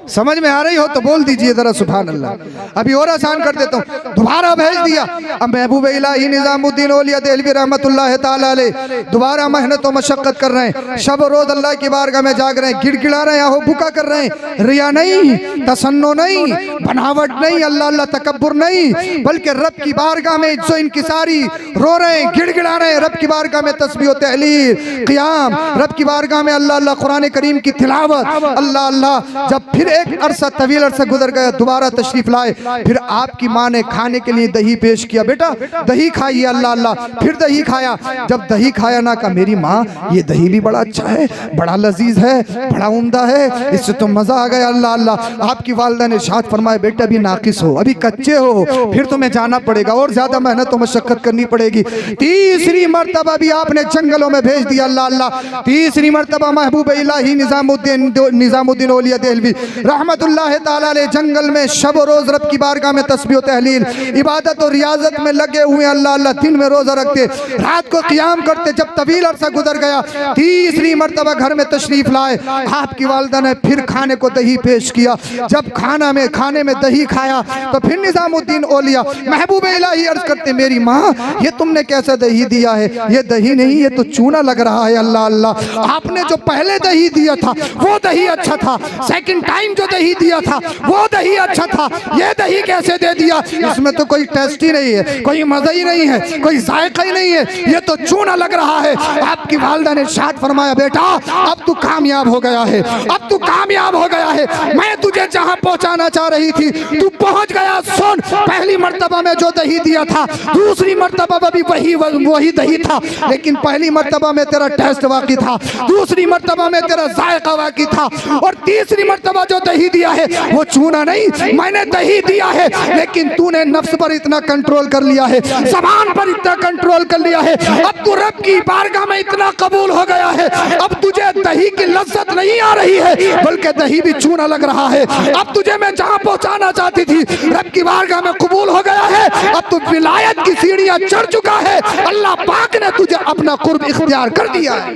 समझ में आ रही हो तो बोल दीजिए जरा सुभान अल्लाह। अभी और आसान कर देता हूँ, दोबारा भेज दिया। अब महबूब इलाही निज़ामुद्दीन औलिया देहलवी रहमतुल्लाह ताला अलैह दोबारा मेहनत और मशक्कत कर रहे हैं, शब रोज अल्लाह की बारगाह में जाग रहे हैं, गिड़गिड़ा रहे हैं, बुका कर रहे हैं। रिया नहीं, तसन्नो नहीं, बनावट नहीं, अल्लाह अल्लाह तकब्बुर नहीं, बल्कि रब की बारगाह में इज्जो इनकिसारी रो रहे हैं, गिड़गिड़ा रहे हैं। रब की बारगाह में तस्बीह और तहलील, क़ियाम, रब की बारगाह में अल्लाह अल्लाह, कुरान करीम की तिलावत, अल्लाह अल्लाह। जब फिर एक अरसा तवील अरसा गुजर गया, दोबारा तशरीफ लाए, फिर आपकी माँ ने खाने के लिए दही पेश किया, बेटा दही खाइए, अल्लाह अल्लाह। फिर दही खाया, जब दही खाया ना कहा मेरी माँ ये दही भी बड़ा अच्छा है, बड़ा लजीज है, बड़ा उम्दा है, इससे तो मजा आ गया, अल्लाह अल्लाह। आपकी वालिदा ने इरशाद फरमाया बेटा अभी नाकिस हो, अभी कच्चे हो, फिर तुम्हें जाना पड़ेगा और ज्यादा मेहनत और मशक्कत करनी पड़ेगी। तीसरी मर्तबा भी आपने जंगलों में भेज दिया, अल्लाह अल्लाह। तीसरी मर्तबा महबूब इलाही निज़ामुद्दीन औलिया देहलवी रहमतुल्लाह ताला अलैह जंगल में शब रोज रब की बारगाह में तस्बीह तहलील, इबादत और रियाजत में लगे हुए, अल्लाह अल्लाह। दिन में रोजा रखते, रात को क़ियाम करते। जब तवील अरसा गुजर गया, तीसरी मर्तबा घर में तशरीफ लाए, आपकी वालिदा ने फिर खाने को दही पेश किया। जब खाने में दही खाया तो फिर निज़ामुद्दीन औलिया महबूब इलाही अर्ज करते मेरी माँ ये तुमने कैसा दही दिया है, ये दही नहीं ये तो चूना लग रहा है, अल्लाह अल्लाह। आपने जो पहले दही दिया था वो दही अच्छा था, सेकंड टाइम जो दही दिया था वो दही अच्छा था, ये दही कैसे दे दिया? इसमें तो कोई टेस्ट ही नहीं है, कोई मजा ही नहीं है, कोई जायका ही नहीं है, ये तो चूना लग रहा है। आपकी वालिदा ने इरशाद फरमाया बेटा अब तू कामयाब हो गया है, अब तू कामयाब हो गया है, मैं तुझे जहां पहुंचाना चाह रही थी तू पहुंच गया। सुन, पहली मर्तबा में जो दही दिया था, दूसरी मर्तबा भी वही दही था, लेकिन पहली मर्तबा में तेरा टेस्ट वाकई था, दूसरी मर्तबा में तेरा जायका वाकई था, और तीसरी मर्तबा जो दही दिया है वो चूना नहीं, मैंने दही दिया है, लेकिन तूने नफ्स पर इतना कंट्रोल कर लिया है, ज़बान पर इतना कंट्रोल कर लिया है, अब तू रब की बारगाह में इतना कबूल हो गया है, अब तुझे दही की लज्जत नहीं आ रही है, बल्कि दही भी चूना लग रहा है। अब तुझे मैं जहां पहुंचाना चाहती थी रब की बारगाह में कबूल हो गया है, अब तू विलायत की सीढ़ियां चढ़ चुका है, अल्लाह पाक ने तुझे अपना कुर्ब इख्तियार कर दिया है।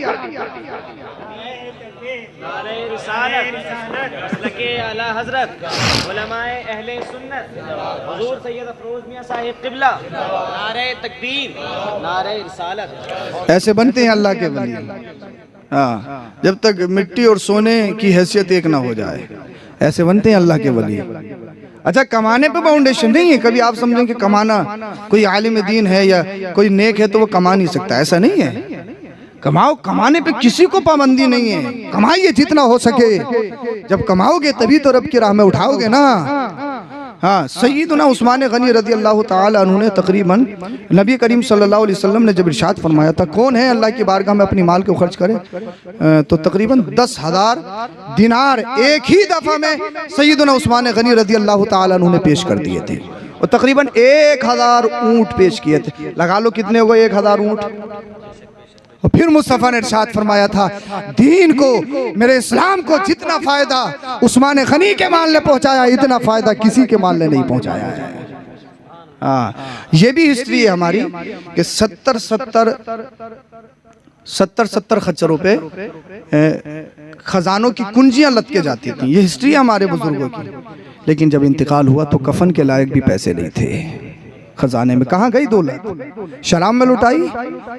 ऐसे बनते हैं अल्लाह के वली। हाँ, जब तक मिट्टी और सोने की हैसियत एक ना हो जाए, ऐसे बनते हैं अल्लाह के वली। अच्छा, कमाने पे फाउंडेशन नहीं है। कभी आप समझें कि कमाना कोई आलिम दीन है या कोई नेक है तो वो कमा नहीं सकता, ऐसा नहीं है। कमाओ, कमाने पे किसी को पाबंदी नहीं है, कमाइए जितना हो सके, जब कमाओगे तभी तो रब की राह में उठाओगे ना। हाँ, सय्यदुना उस्मान गनी रज़ी अल्लाह ताला अन्हु ने तकरीबन नबी करीम सल्लल्लाहु अलैहि वसल्लम ने जब इरशाद फरमाया था कौन है अल्लाह की बारगाह में अपनी माल को खर्च करे, तो तकरीबन 10,000 दिनार एक ही दफ़ा में सय्यदुना उस्मान गनी रज़ी अल्लाह ताला अन्हु ने पेश कर दिए थे, और तकरीबन 1000 ऊँट पेश किए थे। लगा लो कितने हो गए 1000 ऊँट। और फिर मुस्तफ़ा ने इरशाद फरमाया था दीन को, मेरे इस्लाम को जितना फायदा उस्मान गनी के माल ने पहुंचाया इतना फायदा किसी के माल ने नहीं पहुंचाया है। हाँ, ये भी हिस्ट्री है हमारी कि 70 खच्चरों पे खजानों की कुंजियां लद के जाती थी। ये हिस्ट्री है हमारे बुजुर्गों की। लेकिन जब इंतकाल हुआ तो कफन के लायक भी पैसे नहीं थे। खजाने में कहाँ गई दौलत? शराब में लुटाई,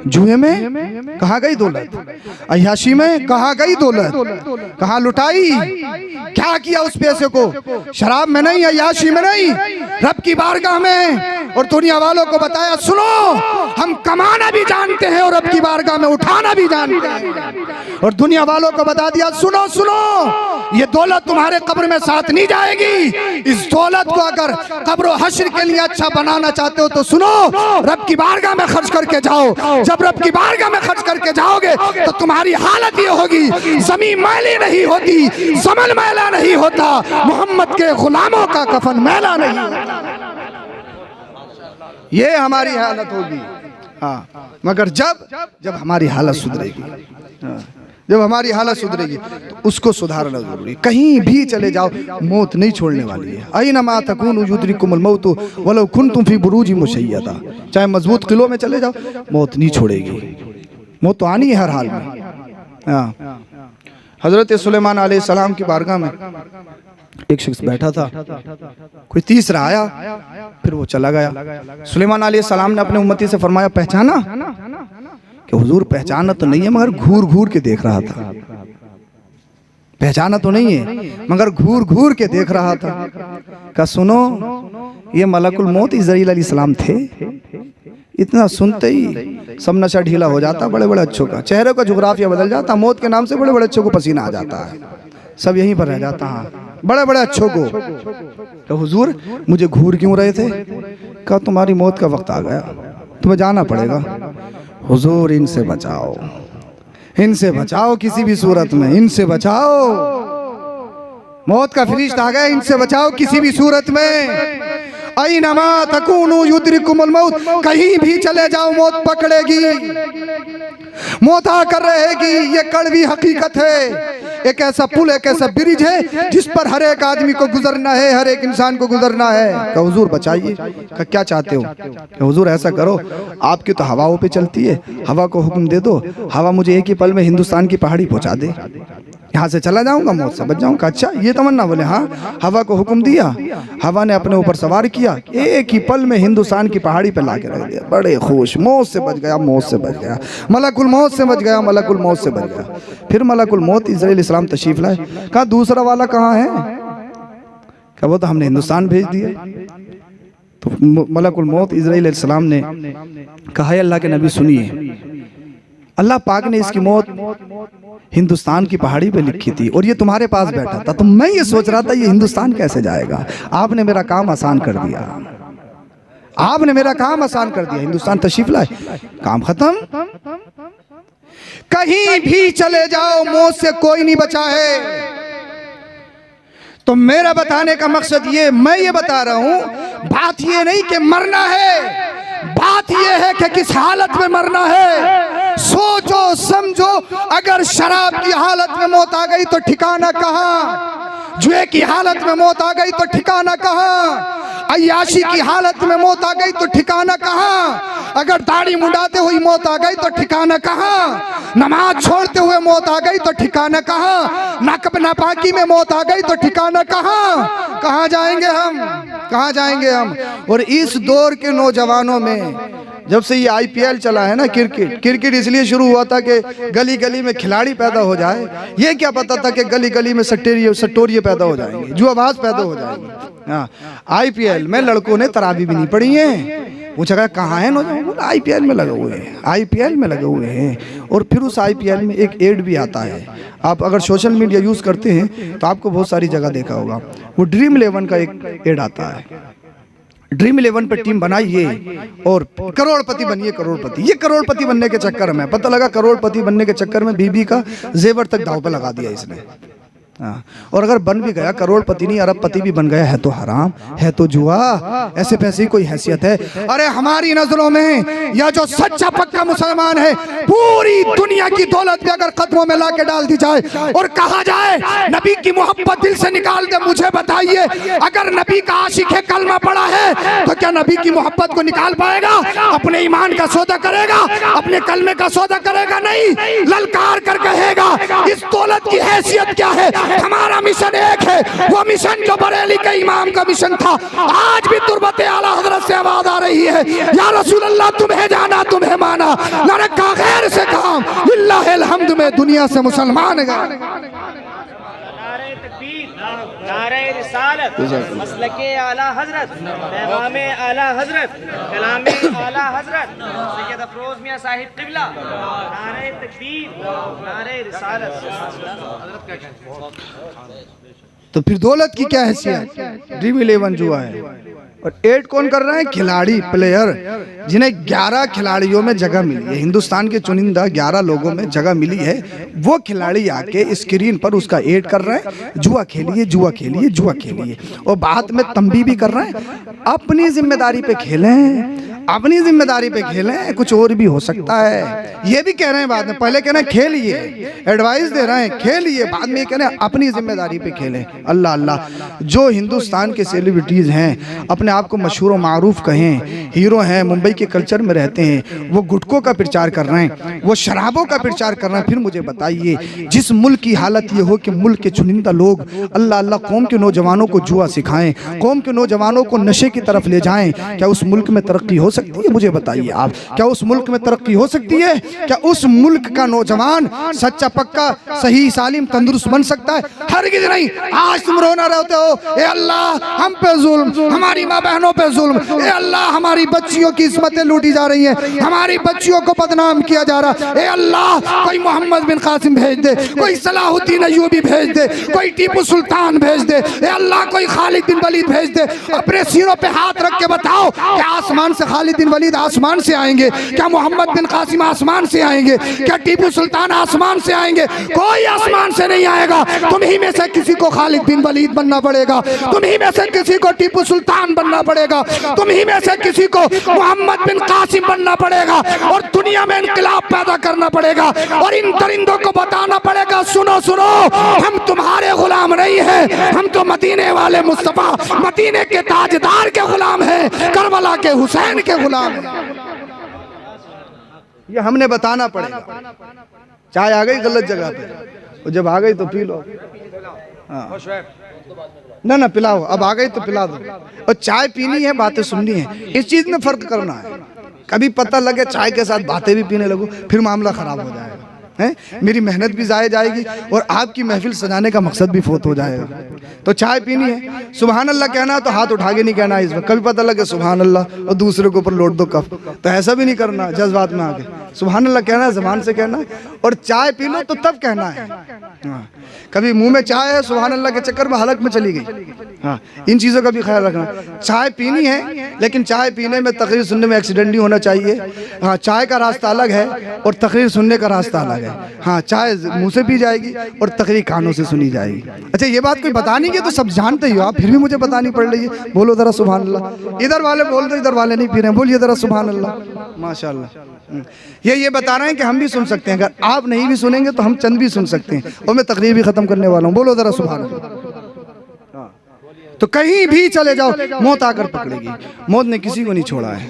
जुए में कहाँ गई दौलत, अय्याशी में कहाँ गई दौलत, कहाँ लुटाई, क्या किया उस पैसे को? शराब में नहीं, अय्याशी में नहीं, रब की बारगाह में। और दुनिया वालों को बताया सुनो हम कमाना भी जानते हैं और रब की बारगाह में उठाना भी जानते हैं। और दुनिया वालों को बता दिया सुनो सुनो ये दौलत तुम्हारे कब्र में साथ नहीं जाएगी। इस दौलत को अगर कब्र हश्र के लिए अच्छा बनाना चाहते हो तो सुनो रब की बारगाह में खर्च करके जाओ। जब रब की बारगाह में खर्च करके जाओगे तो तुम्हारी हालत ये होगी, जमीन मैली नहीं होती, जमल मैला नहीं होता, मोहम्मद के गुलामों का कफन मैला नहीं होता। ये हमारी हालत होगी। हाँ, मगर जब हमारी हालत सुधरेगी, हाँ, जब हमारी हालत सुधरेगी तो उसको सुधारना जरूरी। कहीं भी चले जाओ, मौत नहीं छोड़ने वाली है। अयनमा तकूनु युद्रिकुमुल मौत वलौ कुंतुम फी बुरूज मुशय्यदा, चाहे मजबूत किलों में चले जाओ, मौत नहीं छोड़ेगी। मौत तो आनी है हर हाल में। हाँ, हजरत सुलेमान अलैहिस्सलाम की बारगाह में एक शख्स बैठा था, कोई तीसरा आया, फिर वो चला गया। सुलेमान अलैहिस्सलाम ने अपने उम्मती से फरमाया, पहचाना? कि हुजूर पहचाना तो नहीं है, मगर घूर घूर के देख रहा था। पहचाना तो नहीं है, मगर घूर घूर के देख रहा था। कहा सुनो, ये मलकुल मौत इज़राइल अलैहिस्सलाम थे। इतना सुनते ही सब नशा ढीला हो जाता, बड़े बड़े अच्छों का चेहरे का जुग्राफिया बदल जाता। मौत के नाम से बड़े बड़े अच्छों को पसीना आ जाता है, सब यहीं पर रह जाता है, बड़े बड़े अच्छों को। तो हुजूर मुझे घूर क्यों रहे थे? कहा तुम्हारी मौत का वक्त आ गया, तुम्हें जाना पड़ेगा। हुजूर इनसे बचाओ, इनसे बचाओ, किसी भी सूरत में इनसे बचाओ, मौत का फरिश्ता आ गया, इनसे बचाओ किसी भी सूरत में। अयनमा तकूनु युद्रिकुमुल मौत, कहीं भी चले जाओ मौत पकड़ेगी, मौत आकर रहेगी। ये कड़वी हकीकत है। एक ऐसा पुल, एक ऐसा ब्रिज है जिस पर हर एक आदमी को गुजरना है, हर एक इंसान को गुजरना है। कहा हुजूर बचाइए। कहा क्या चाहते हो? कहा हुजूर ऐसा करो, आपकी तो हवाओं पे चलती है, हवा को हुक्म दे दो, हवा मुझे एक ही पल में हिंदुस्तान की पहाड़ी पहुंचा दे, यहाँ से चला जाऊंगा, मौत से बच जाऊंगा। अच्छा ये तमन्ना? बोले हाँ। हवा को हुक्म दिया, हवा ने अपने ऊपर सवार किया, एक ही पल में हिंदुस्तान की पहाड़ी पे लाके रख दिया। बड़े खुश, मौत से बच गया, मौत से बच गया, मलकुल मौत से बच गया, मलकुल मौत से बच गया। फिर मलकुल मौत इज़राइल इस्लाम तशरीफ लाए। कहा दूसरा वाला कहाँ है? कहा वो तो हमने हिंदुस्तान भेज दिया। तो मलकुल मौत इज़राइल इस्लाम ने कहा, अल्लाह के नबी सुनिए, अल्लाह पाक ने इसकी मौत हिंदुस्तान की पहाड़ी पे लिखी थी और ये तुम्हारे पास बैठा था, तो मैं ये सोच रहा था ये हिंदुस्तान कैसे जाएगा। आपने मेरा काम आसान कर दिया, आपने मेरा काम आसान कर दिया, हिंदुस्तान तशरीफ लाए, काम खत्म। कहीं भी चले जाओ, मौत से कोई नहीं बचा है। तो मेरा बताने का मकसद ये, मैं ये बता रहा हूं, बात ये नहीं कि मरना है, बात ये है कि किस हालत में मरना है। सोचो समझो, अगर शराब की हालत में मौत आ गई तो ठिकाना कहाँ, जुए की हालत में मौत आ गई तो ठिकाना कहाँ, अय्याशी की हालत में मौत आ गई तो ठिकाना कहाँ, अगर दाढ़ी मुंडाते हुई मौत आ गई तो ठिकाना कहाँ, नमाज छोड़ते हुए मौत आ गई तो ठिकाना कहाँ, नाकब नापाकी में मौत आ गई तो ठिकाना कहाँ। कहाँ जाएंगे हम, कहाँ जाएंगे हम? और इस दौर के नौजवानों में जब से ये आईपीएल चला है ना, क्रिकेट इसलिए शुरू हुआ था कि गली गली में खिलाड़ी पैदा हो जाए। ये क्या पता था कि गली गली में सट्टोरिये पैदा हो जाएंगे, जुआबाज पैदा हो जाएंगे। हाँ, आईपीएल में लड़कों ने तराबी भी नहीं पढ़ी है। पूछा कहाँ है नौजवान? आईपीएल में लगे हुए हैं, आईपीएल में लगे हुए हैं। और फिर उस आईपीएल में एक एड भी आता है। आप अगर सोशल मीडिया यूज करते हैं तो आपको बहुत सारी जगह देखा होगा, वो ड्रीम 11 का एक एड आता है। ड्रीम 11 पे टीम बनाइए और करोड़पति बनिए, करोड़पति। ये करोड़पति बनने के चक्कर में, पता लगा करोड़पति बनने के चक्कर में बीबी का जेवर तक दांव पे लगा दिया इसने। हाँ, और अगर बन भी गया करोड़पति नहीं अरबपति भी बन गया, है तो हराम, है तो जुआ, ऐसे पैसे की कोई हैसियत है? अरे हमारी नजरों में यह जो सच्चा पक्का मुसलमान है, पूरी दुनिया की दौलत भी अगर कदमों में लाके डाल दी जाए और कहा जाए नबी की मोहब्बत दिल से निकाल दे, मुझे बताइए, अगर नबी का आशिक है, कलमा पड़ा है, तो क्या नबी की मोहब्बत को निकाल पाएगा? अपने ईमान का सौदा करेगा, अपने कलमे का सौदा करेगा? नहीं, ललकार कर कहेगा इस दौलत की हैसियत क्या है। हमारा मिशन एक है, वो मिशन जो बरेली के इमाम का मिशन था। आज भी तुरबत आला हजरत से आवाज आ रही है, या रसूल अल्लाह तुम्हें जाना तुम्हें माना, नारे का गैर से काम लिल्लाहिल हम्द में दुनिया से मुसलमान गए। नारे रिसालत, मसलके आला हजरत, पैगामे आला हजरत, कलामे आला हजरत सैयद अफरोज मियां साहिब किबला। नारे तकबीर, नारे रिसालत। तो फिर दौलत की क्या हैसियत? ड्रीम 11 जुआ है। और एड कौन कर रहा है? खिलाड़ी, प्लेयर, जिन्हें 11 खिलाड़ियों में जगह मिली है, हिंदुस्तान के चुनिंदा 11 लोगों में जगह मिली है। वो खिलाड़ी आके स्क्रीन पर उसका एड कर रहे हैं, जुआ खेलिए, जुआ खेलिए, जुआ खेलिए, और बाद में तंबी भी कर रहे हैं। अपनी जिम्मेदारी पे खेलें, अपनी जिम्मेदारी पे खेलें, कुछ और भी हो सकता है। ये भी कह रहे हैं बाद में, पहले कह रहे हैं खेलिए, एडवाइस दे रहे हैं खेलिए, बाद में कह रहे हैं अपनी जिम्मेदारी पे खेलें। अल्लाह अल्लाह, जो हिंदुस्तान के सेलिब्रिटीज़ हैं, अपने आप को मशहूर और मारूफ कहें, हीरो हैं, मुंबई के कल्चर में रहते हैं, वो गुटखों का प्रचार कर रहे हैं, वो शराबों का प्रचार कर रहे हैं, फिर मुझे बताइए जिस मुल्क की हालत ये हो कि मुल्क के चुनिंदा लोग अल्लाह अल्लाह कौम के नौजवानों को जुआ सिखाएं, कौम के नौजवानों को नशे की तरफ ले जाएं, क्या उस मुल्क में तरक्की हो सकती है? मुझे बताइए आप, क्या उस मुल्क में तरक्की हो सकती है? क्या उस मुल्क का नौजवान सच्चा पक्का सही सालिम तंदुरुस्त बन सकता है? हरगिज़ नहीं। आज तुम रोना रहते हो, ए अल्लाह हम पे जुल्म, हमारी माँ बहनों पे जुल्म, ए अल्लाह हमारी बच्चियों की इस्मतें लूटी जा रही हैं, हमारी बच्चियों को बदनाम किया जा रहा है, ए अल्लाह कोई मोहम्मद बिन कासिम भेज दे, कोई सलाहुद्दीन अय्यूबी भेज दे, कोई टीपू सुल्तान भेज दे, ए अल्लाह कोई खालिद बिन वलीद भेज दे। अपने सिरों पे हाथ रख के बताओ, क्या आसमान से खालिद बिन वलीद आसमान से आएंगे? क्या मोहम्मद बिन कासिम आसमान से आएंगे? क्या टीपू सुल्तान आसमान से आएंगे? कोई आसमान से नहीं आएगा। तुम ही में से किसी को खालिद बिन वलीद बनना पड़ेगा, तुम ही में से किसी को टीपू सुल्तान बनना पड़ेगा, तुम ही में से किसी को मोहम्मद बिन कासिम बनना पड़ेगा और दुनिया में इनकलाब पैदा करना पड़ेगा और इन दरिंदों को बताना पड़ेगा, सुनो सुनो, हम तुम्हारे गुलाम नहीं हैं, हम तो मदीने वाले मुस्तफा, मदीने के ताजदार के गुलाम हैं, करबला के हुसैन के गुलाम हैं। ये हमने बताना पड़ेगा। चाय आ गई गलत जगह पे, और जब आ गई तो पी लो। हाँ। ना ना पिलाओ, अब आ गई तो पिला दो। और चाय पीनी है, बातें सुननी है, इस चीज में फर्क करना है। कभी पता लगे चाय के साथ बातें भी पीने लगो, फिर मामला खराब हो जाएगा। है? मेरी मेहनत भी जाए जाएगी और आपकी महफिल सजाने का मकसद भी फोत हो जाएगा। तो चाय पीनी है, सुभान अल्लाह कहना है तो हाथ उठा के नहीं कहना है। इसमें कभी पता लगे सुभान अल्लाह और दूसरे के ऊपर लौट दो कफ, तो ऐसा भी नहीं करना जज्बात में आके। सुभान अल्लाह कहना है, ज़बान से कहना है, और चाय पी लो तो तब कहना है। हाँ, कभी मुंह में चाय है, सुभान अल्लाह के चक्कर में हलक में चली गई। हाँ, इन चीज़ों का भी ख्याल रखना। चाय पीनी है, लेकिन चाय पीने में तकरीर सुनने में एक्सीडेंट नहीं होना चाहिए। हाँ, चाय का रास्ता अलग है और तकरीर सुनने का रास्ता अलग है। हाँ, चाय मुंह से पी जाएगी और तकरीर कानों से सुनी जाएगी। अच्छा, ये बात कोई बता नहीं कि तो सब जानते ही हो आप, फिर भी मुझे बतानी पड़ रही है। बोलो जरा सुभान अल्लाह। इधर वाले बोल दो, इधर वाले नहीं पी रहे हैं, बोलिए जरा सुभान अल्लाह। माशाअल्लाह। ये बता रहे हैं कि हम भी सुन सकते हैं, अगर आप नहीं भी सुनेंगे तो हम चंद भी सुन सकते हैं। और मैं तकरीर भी खत्म करने वाला हूँ, बोलो जरा सुभान अल्लाह। तो कहीं भी चले जाओ, मौत आकर पकड़ेगी। मौत ने किसी को नहीं छोड़ा है।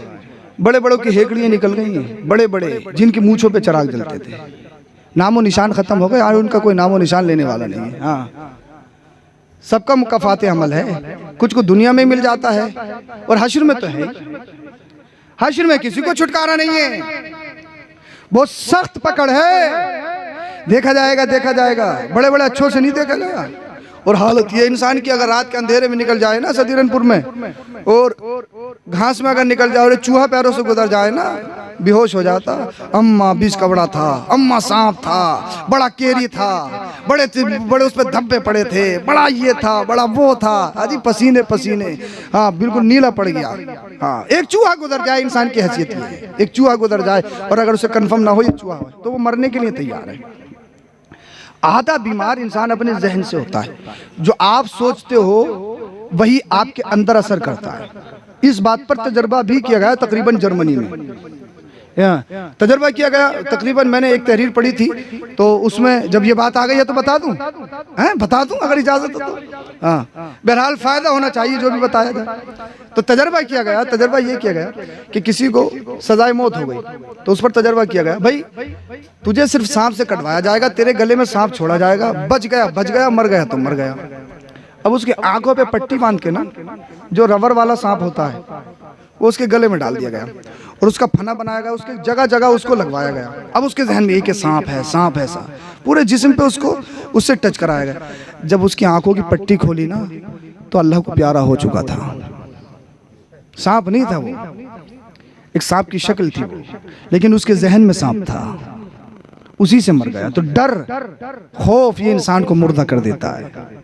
बड़े बड़ों की हेकड़ियां निकल गई हैं, बड़े बड़े जिनकी मूंछों पे चिराग जलते थे, नामो निशान खत्म हो गए, आज उनका कोई नामो निशान लेने वाला नहीं है। हाँ, सबका मुकाफाते अमल है, कुछ को दुनिया में मिल जाता है और हश्र में तो है। हश्र में किसी को छुटकारा नहीं है, बहुत सख्त पकड़ है। देखा जाएगा, देखा जाएगा, बड़े बड़े अच्छों से नहीं देखा गया। और हालत ये इंसान की, अगर रात के अंधेरे में निकल जाए ना सदीरनपुर में, और घास में अगर निकल जाए और चूहा पैरों से गुजर जाए ना, बेहोश हो जाता। अम्मा बीज कबड़ा था, अम्मा सांप था, बड़ा केरी था, बड़े बड़े उस पर धब्बे पड़े थे, बड़ा ये था, बड़ा वो था, अजी पसीने पसीने। हाँ, बिल्कुल नीला पड़ गया। हाँ, एक चूहा गुजर जाए, इंसान की हैसियत है, एक चूहा गुजर जाए और अगर उसे कंफर्म ना हो ये चूहा हो, तो वो मरने के लिए तैयार है। आधा बीमार इंसान अपने जहन से होता है। जो आप सोचते हो वही आपके अंदर असर करता है। इस बात पर तजर्बा भी किया गया तकरीबन जर्मनी में। तजर्बा किया गया, तकरीबन मैंने एक तहरीर पढ़ी थी, तो उसमें जब ये बात आ गई है तो बता दूं, हैं बता दूं अगर इजाजत हो तो। हाँ, बहरहाल फायदा होना चाहिए जो भी बताया जाए। तो तजर्बा किया गया, तजर्बा ये किया गया कि किसी को सजाए मौत हो गई, तो उस पर तजर्बा किया गया, भाई तुझे सिर्फ सांप से कटवाया जाएगा, तेरे गले में सांप छोड़ा जाएगा, बच गया, मर गया तो मर गया। अब उसकी आंखों पे पट्टी बांध के ना, जो रबर वाला सांप होता है वो उसके गले में डाल दिया गया और उसका फना बनाया गया, उसके जगह जगह उसको लगवाया गया। अब उसके जहन में एक सांप है, सांप है, सांप पूरे जिस्म पे उसको उससे टच कराया गया। जब उसकी आंखों की पट्टी खोली ना, तो अल्लाह को प्यारा हो चुका था। सांप नहीं था वो, एक सांप की शक्ल थी वो, लेकिन उसके जहन में सांप था, उसी से मर गया। तो डर, खौफ ये इंसान को मुर्दा कर देता है।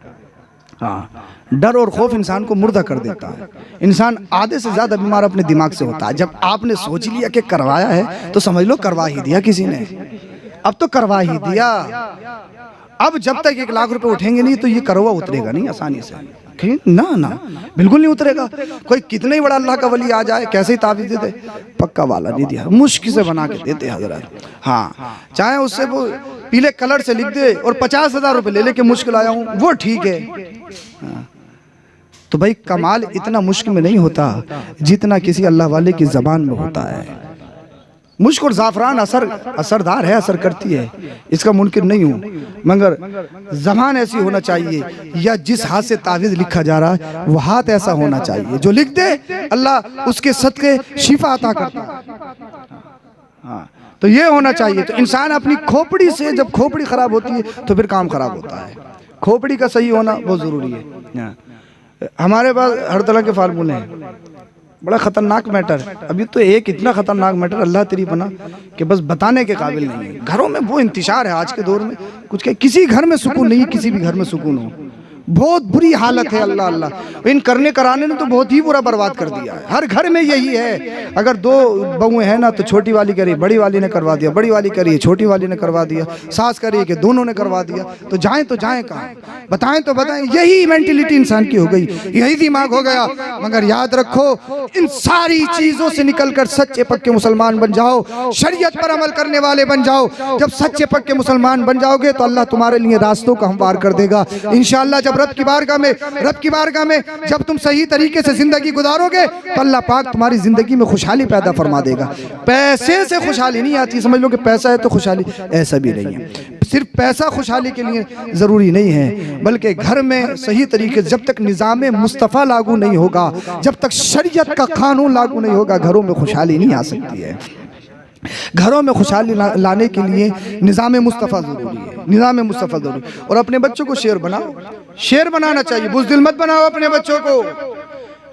हाँ, डर और खौफ इंसान को मुर्दा कर देता है। इंसान आधे से ज्यादा बीमार अपने दिमाग से होता है। जब आपने सोच लिया कि करवाया है तो समझ लो करवा ही दिया किसी ने, अब तो करवा ही दिया। अब जब तक 1 लाख रुपए उठेंगे नहीं तो ये करवा उतरेगा नहीं आसानी से, कहीं ना ना बिल्कुल नहीं उतरेगा। कोई कितने ही बड़ा अल्लाह का वली आ जाए, कैसे ही ताबीज दे दे, पक्का वाला नहीं दिया, मुश्किल से बना के देते हजरत। हाँ, चाहे उससे वो पीले कलर से लिख दे और 50,000 रुपए ले लेके मुश्किल आया हूँ, वो ठीक है। हाँ। तो भाई कमाल इतना मुश्किल में नहीं होता जितना किसी अल्लाह वाले की जबान में होता है। मुश्क और ज़ाफ़रान असरदार है, असर करती है, इसका मुनकिर नहीं हूँ, मगर ज़बान ऐसी होना चाहिए या जिस हाथ से तावीज़ लिखा जा रहा है वो हाथ ऐसा होना चाहिए जो लिख दे अल्लाह उसके सदके शिफा अता करता है। हाँ, तो ये होना चाहिए। तो इंसान अपनी खोपड़ी से, जब खोपड़ी ख़राब होती है तो फिर काम ख़राब होता है। खोपड़ी का सही होना बहुत ज़रूरी है। हमारे पास हर तरह के फार्मूले हैं, बड़ा खतरनाक मैटर। अभी तो एक इतना खतरनाक मैटर अल्लाह तेरी बना कि बस बताने के काबिल नहीं है। घरों में वो इंतशार है आज के दौर में, कुछ किसी घर में सुकून नहीं, किसी भी घर में सुकून हो, बहुत बुरी हालत है। अल्लाह अल्लाह, इन करने कराने ने तो बहुत ही बुरा बर्बाद कर दिया है। हर घर में यही है, अगर 2 बहुएं हैं ना तो छोटी वाली करी, बड़ी वाली ने करवा दिया, बड़ी वाली करी, छोटी वाली ने करवा दिया, सास करी कि दोनों ने करवा दिया। तो जाएं कहाँ, बताएं तो बताएं। यही मेंटेलिटी इंसान की हो गई, यही दिमाग हो गया। मगर याद रखो, इन सारी चीजों से निकलकर सच्चे पक्के मुसलमान बन जाओ, शरीयत पर अमल करने वाले बन जाओ। जब सच्चे पक्के मुसलमान बन जाओगे तो अल्लाह तुम्हारे लिए रास्तों का हमवार कर देगा इंशाअल्लाह। जब रब की बारगाह में जब तुम सही तरीके से जिंदगी गुजारोगे तो अल्लाह पाक तुम्हारी जिंदगी में खुशहाली पैदा फरमा देगा। पैसे से खुशहाली नहीं आती, समझ लो कि पैसा है तो खुशहाली, ऐसा भी नहीं है। सिर्फ पैसा खुशहाली के लिए जरूरी नहीं है, बल्कि घर में सही तरीके से जब तक निज़ाम मुस्तफ़ा लागू नहीं होगा, जब तक शरीयत का कानून लागू नहीं होगा, घरों में खुशहाली नहीं आ सकती है। घरों में खुशहाली लाने के लिए निज़ाम मुस्तफ़ा ज़रूरी है, निज़ाम मुस्तफ़ा ज़रूरी। और अपने बच्चों को शेर बनाओ, शेर बनाना चाहिए, बुज़दिल मत बनाओ अपने बच्चों को।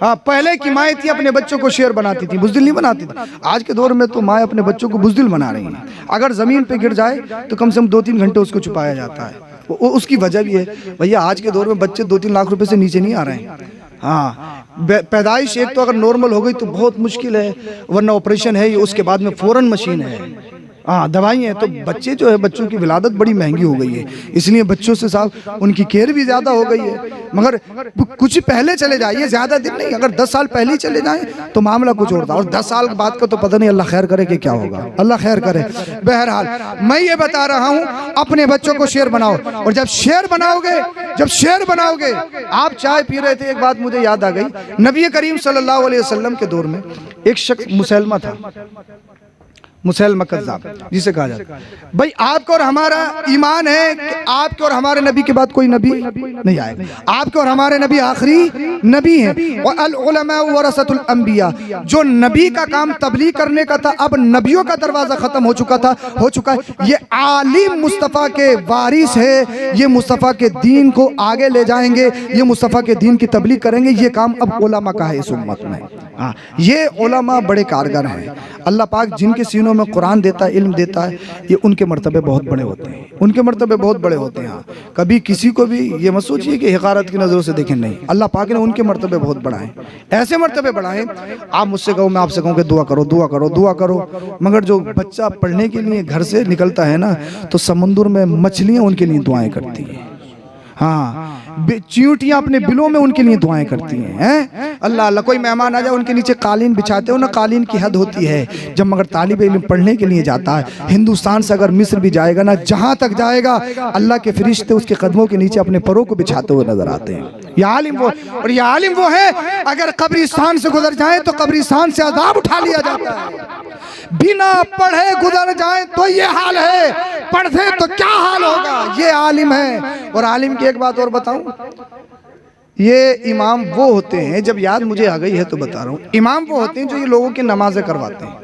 हाँ, पहले की माएँ थी अपने बच्चों को शेर बनाती थी, बुज़दिल नहीं बनाती थी। आज के दौर में तो माएँ अपने बच्चों को बुज़दिल बना रही हैं। अगर ज़मीन पे गिर जाए तो कम से कम 2-3 घंटे उसको छुपाया जाता है। उसकी वजह भी है भैया, आज के दौर में बच्चे 2-3 लाख रुपए से नीचे नहीं आ रहे हैं। हाँ, पैदाइश एक तो अगर नॉर्मल हो गई तो बहुत मुश्किल है, वरना ऑपरेशन है, उसके बाद में फ़ौरन मशीन है। हाँ, दवाई है। तो बच्चे जो है, बच्चों की विलादत बड़ी महंगी हो गई है, इसलिए बच्चों से साहब उनकी केयर भी ज़्यादा हो गई है। मगर कुछ पहले चले जाइए, ज़्यादा दिन नहीं, अगर 10 साल पहले ही चले जाएं तो मामला कुछ और था। और 10 साल बाद का तो पता नहीं, अल्लाह खैर करे कि क्या होगा, अल्लाह खैर करे। बहरहाल मैं ये बता रहा हूँ, अपने बच्चों को शेर बनाओ। और जब शेर बनाओगे, आप चाय पी रहे थे, एक बात मुझे याद आ गई। नबी करीम सल्लल्लाहु अलैहि वसल्लम के दौर में एक शख्स मुसलमा था, मुसलमा कज़्ज़ाब जिसे कहा जाता है। भाई आपको और हमारा ईमान है कि आपके और हमारे नबी के बाद कोई नबी नहीं आएगा, आपके और हमारे नबी आखिरी नबी हैं। और अल उलमा वरसतुल अंबिया, जो नबी का काम तबलीग करने का था, अब नबियों का दरवाजा खत्म हो चुका है। ये आलिम मुस्तफ़ा के वारिस है, ये मुस्तफ़ा के दीन को आगे ले जाएंगे, ये मुस्तफ़ा के दीन की तबलीग करेंगे। ये काम अब उलमा का है इस उम्मत में। हाँ, ये उलमा बड़े कारगर हैं। अल्लाह पाक जिनके सीनों में कुरान देता है, इल्म देता है, ये उनके मर्तबे बहुत बड़े होते हैं, उनके मर्तबे बहुत बड़े होते हैं। हाँ, कभी किसी को भी ये मत सोचिए कि हिकारत की नज़रों से देखें, नहीं, अल्लाह पाक ने उनके मर्तबे बहुत बढ़ाए, ऐसे मर्तबे बढ़ाए। आप मुझसे कहो, मैं आपसे कहूँ कि दुआ करो, दुआ करो, दुआ करो, मगर जो बच्चा पढ़ने के लिए घर से निकलता है ना, तो समुद्र में मछलियाँ उनके लिए दुआएं करती हैं। हाँ, चींटियां अपने बिलों में उनके लिए दुआएं करती हैं। अल्लाह अल्लाह, कोई मेहमान आ जाए उनके नीचे कालीन बिछाते हो ना, कालीन की हद होती है। जब मगर तालिब इल्म पढ़ने के लिए जाता है, हिंदुस्तान से अगर मिस्र भी जाएगा ना, जहां तक जाएगा अल्लाह के फरिश्ते उसके कदमों के नीचे अपने परों को बिछाते हुए नजर आते हैं। ये आलिम वो, और ये आलिम वो है, अगर कब्रिस्तान से गुजर जाए तो कब्रिस्तान से अजाब उठा लिया जाता है। बिना पढ़े गुजर जाए तो ये हाल है, पढ़े तो क्या हाल होगा। ये आलिम है। और आलिम की एक बात और बताऊं, ये इमाम वो होते हैं, जब याद मुझे आ गई है तो बता रहा हूँ, इमाम वो होते हैं जो ये लोगों की नमाजें करवाते हैं।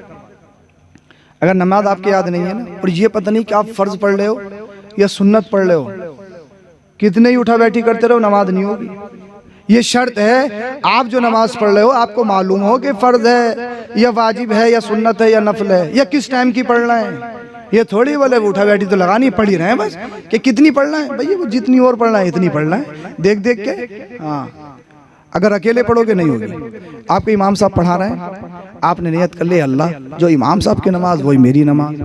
अगर नमाज आपके याद नहीं है ना, और ये पता नहीं कि आप फर्ज पढ़ रहे हो या सुन्नत पढ़ रहे हो, कितने ही उठा बैठी करते रहो, नमाज नहीं होगी। ये शर्त है, आप जो नमाज पढ़ रहे हो आपको मालूम हो कि फर्ज है या वाजिब है या सुन्नत है या नफल है, या किस टाइम की पढ़ना है। ये थोड़ी बोले उठा बैठी तो लगानी, पढ़ ही रहे हैं बस कि कितनी पढ़ना है। भैया वो जितनी और पढ़ना है इतनी पढ़ना है, देख देख के। हाँ, अगर अकेले पढ़ोगे नहीं होगी। आपके इमाम साहब पढ़ा रहे हैं, आपने नियत कर ली, अल्लाह जो इमाम साहब की नमाज वही मेरी नमाज।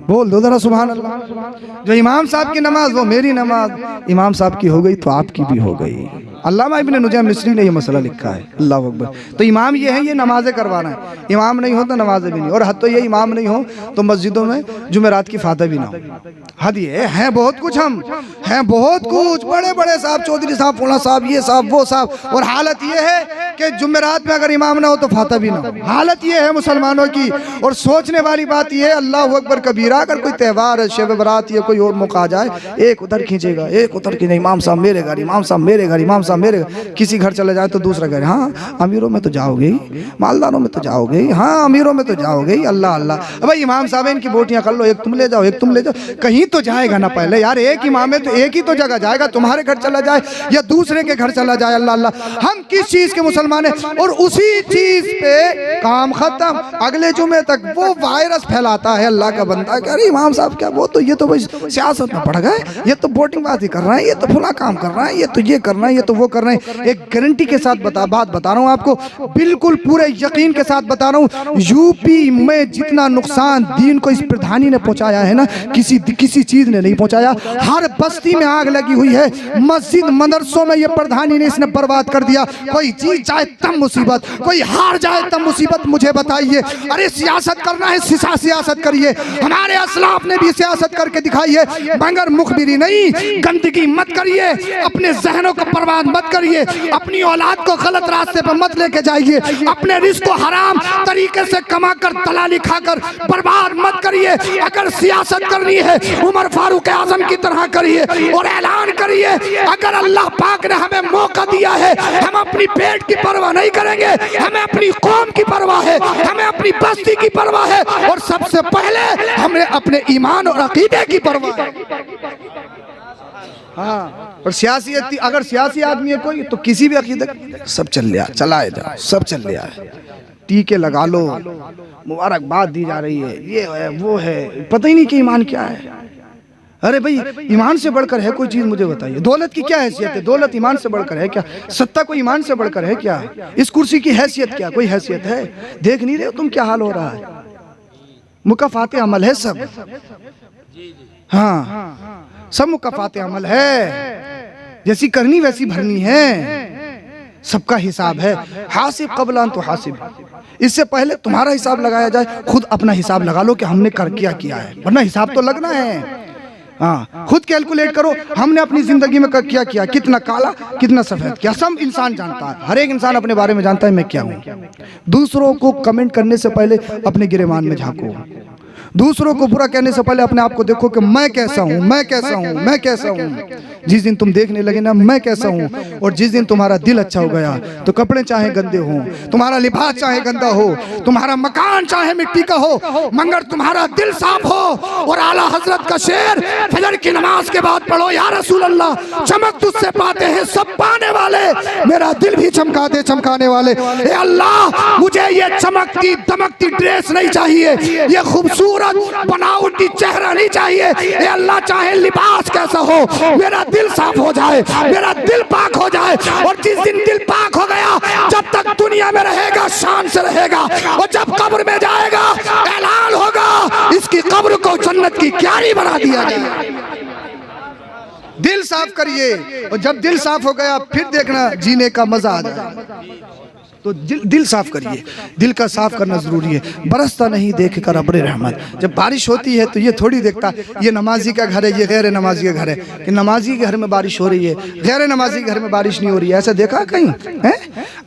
बोल दो जरा सुभान अल्लाह। जो इमाम साहब की नमाज वो मेरी नमाज, इमाम साहब की हो गई तो आपकी भी हो गई। अल्लामा इब्न नुजैम मिस्री ने ये मसला लिखा है। अल्लाह अकबर। तो इमाम ये है, ये नमाजें करवाना है। इमाम नहीं हो तो नमाजें भी नहीं, और हद तो ये इमाम नहीं हो तो मस्जिदों में जुमेरात की फातह भी ना हो। हद ये है बहुत कुछ, हम हैं बहुत कुछ, बड़े बड़े साहब, चौधरी साहब, फुला साहब, ये साहब वो साहब, और हालत ये है कि जुमेरात में अगर इमाम ना हो तो फातह भी ना हो। हालत ये है मुसलमानों की। और सोचने वाली बात ये है, अल्लाह अकबर कबीरा, अगर कोई त्यौहार है, शब बरात या कोई और मौका आ जाए, एक उधर खींचेगा, एक उधर खींचेगा, इमाम साहब मेरे घर, इमाम साहब मेरे घर, इमाम साहब मेरे घर। किसी घर चले जाए तो दूसरा घर, हाँ अमीरों में तो जाओगे ही, मालदारों में तो जाओगे ही, हाँ अमीरों में तो जाओगे ही, अल्लाह अल्लाह। भाई इमाम साहब इनकी बोटियां कर लो, एक तुम ले जाओ, एक तुम ले जाओ, कहीं तो जाएगा ना पहले यार। एक इमाम है तो एक ही तो जगह जाएगा, तुम्हारे घर चला जाए या दूसरे के घर चला जाए, अल्लाह अल्लाह। हम किस चीज के मुसलमान हैं? और उसी चीज पे काम खत्म, अगले जुमे तक वो वायरस फैलाता है अल्लाह का बंदा। क्या इमाम साहब क्या, वो तो ये तो भाई सियासत में पड़ गए, ये तो वोटिंगबाजी कर रहे हैं, ये तो फुला काम कर रहे हैं, ये तो ये कर रहे हैं, ये तो वो कर रहे हैं। एक गारंटी के साथ बात बता रहा हूँ आपको, बिल्कुल पूरे यकीन के साथ बता रहा हूँ, यूपी में जितना नुकसान दीन को इस प्रधानी ने पहुंचाया है ना, किसी चीज ने नहीं पहुंचाया। हर बस्ती में आग लगी हुई है, मस्जिद मदरसों में ये प्रधानी ने इसने बर्बाद कर दिया। कोई जीत जाए तब मुसीबत, कोई हार जाए तब मुसीबत। मुझे बताइए, अरे सियासत करना है, सियासत करिए, हमारे असलाफ ने भी सियासत करके दिखाई है, मगर मुखबिरी नहीं। गंदगी मत करिए, अपने जहनों को बर्बाद मत करिए, अपनी औलाद को गलत रास्ते पर मत लेके जाइए, अपने रिस्क को हराम तरीके से कमाकर दलाली खाकर बर्बाद मत करिए। अगर सियासत करनी है उमर फारूक आजम की तरह करिए और ऐलान करिए, अगर अल्लाह पाक ने हमें मौका दिया है, हम अपनी पेट की परवाह नहीं करेंगे, हमें अपनी कौम की परवाह है, हमें अपनी बस्ती की परवाह है, और सबसे पहले हमें अपने ईमान और अकीदे की परवाह है। हाँ, और सियासी अगर सियासी आदमी है कोई तो किसी भी अकीदे सब चल लिया, चलाए जाओ, सब चल लिया है, टीके लगा लो, मुबारकबाद दी जा रही है, ये है वो है, पता ही नहीं कि ईमान क्या है। अरे भाई ईमान से बढ़कर है कोई चीज? मुझे बताइए, दौलत की क्या हैसियत है? दौलत ईमान से बढ़कर है क्या? सत्ता कोई ईमान से बढ़कर है क्या? इस कुर्सी की हैसियत क्या, कोई हैसियत है? देख नहीं रहे हो तुम क्या हाल हो रहा है? मुकाफाते अमल है सब, हाँ सब मुकाफाते अमल है, जैसी करनी वैसी भरनी है, सबका हिसाब है। हासिब कबल अन तो हासिब, इससे पहले तुम्हारा हिसाब लगाया जाए, खुद अपना हिसाब लगा लो कि हमने कर क्या किया है, वरना हिसाब तो लगना है। हाँ, खुद कैलकुलेट करो, हमने अपनी जिंदगी में क्या किया, कितना काला कितना सफेद किया, सब इंसान जानता है, हर एक इंसान अपने बारे में जानता है मैं क्या हूँ। दूसरों को कमेंट करने से पहले अपने गिरेबान में झांको, दूसरों को बुरा कहने से पहले अपने आप को देखो कि मैं कैसा हूँ, मैं कैसा हूँ, मैं कैसा हूँ। जिस दिन तुम देखने लगे ना मैं कैसा हूँ, और जिस दिन तुम्हारा दिल अच्छा हो गया तो कपड़े चाहे गंदे हो, तुम्हारा लिबास चाहे गंदा हो, तुम्हारा मकान चाहे मिट्टी का हो, मगर तुम्हारा दिल साफ हो। और आला हजरत का शेर फजर की नमाज के बाद पढ़ो, या रसूल अल्लाह चमक तुझसे पाते हैं सब पाने वाले, मेरा दिल भी चमका दे चमकाने वाले। ए अल्लाह मुझे ये चमकती दमकती ड्रेस नहीं चाहिए, ये खूबसूरत बनावटी चेहरा नहीं चाहिए। ए अल्लाह चाहे लिबास कैसा हो, मेरा दिल साफ हो जाए, मेरा दिल पाक हो जाए। और जिस दिन दिल पाक हो गया, जब तक दुनिया में रहेगा शान से रहेगा, और जब कब्र में जाएगा ऐलान होगा इसकी कब्र को जन्नत की क्यारी बना दिया गया। दिल साफ करिए, और जब दिल साफ हो गया फिर देखना जीने का मजा आ जाए। तो दिल साफ करिए, दिल का साफ करना जरूरी है। बरसता नहीं देख कर अब्र रहमत, जब बारिश होती है तो ये थोड़ी देखता ये नमाजी का घर है, ये गैर नमाजी का घर है, कि नमाजी के घर में बारिश हो रही है, गैर नमाजी के घर में बारिश नहीं हो रही है, ऐसा देखा कहीं है?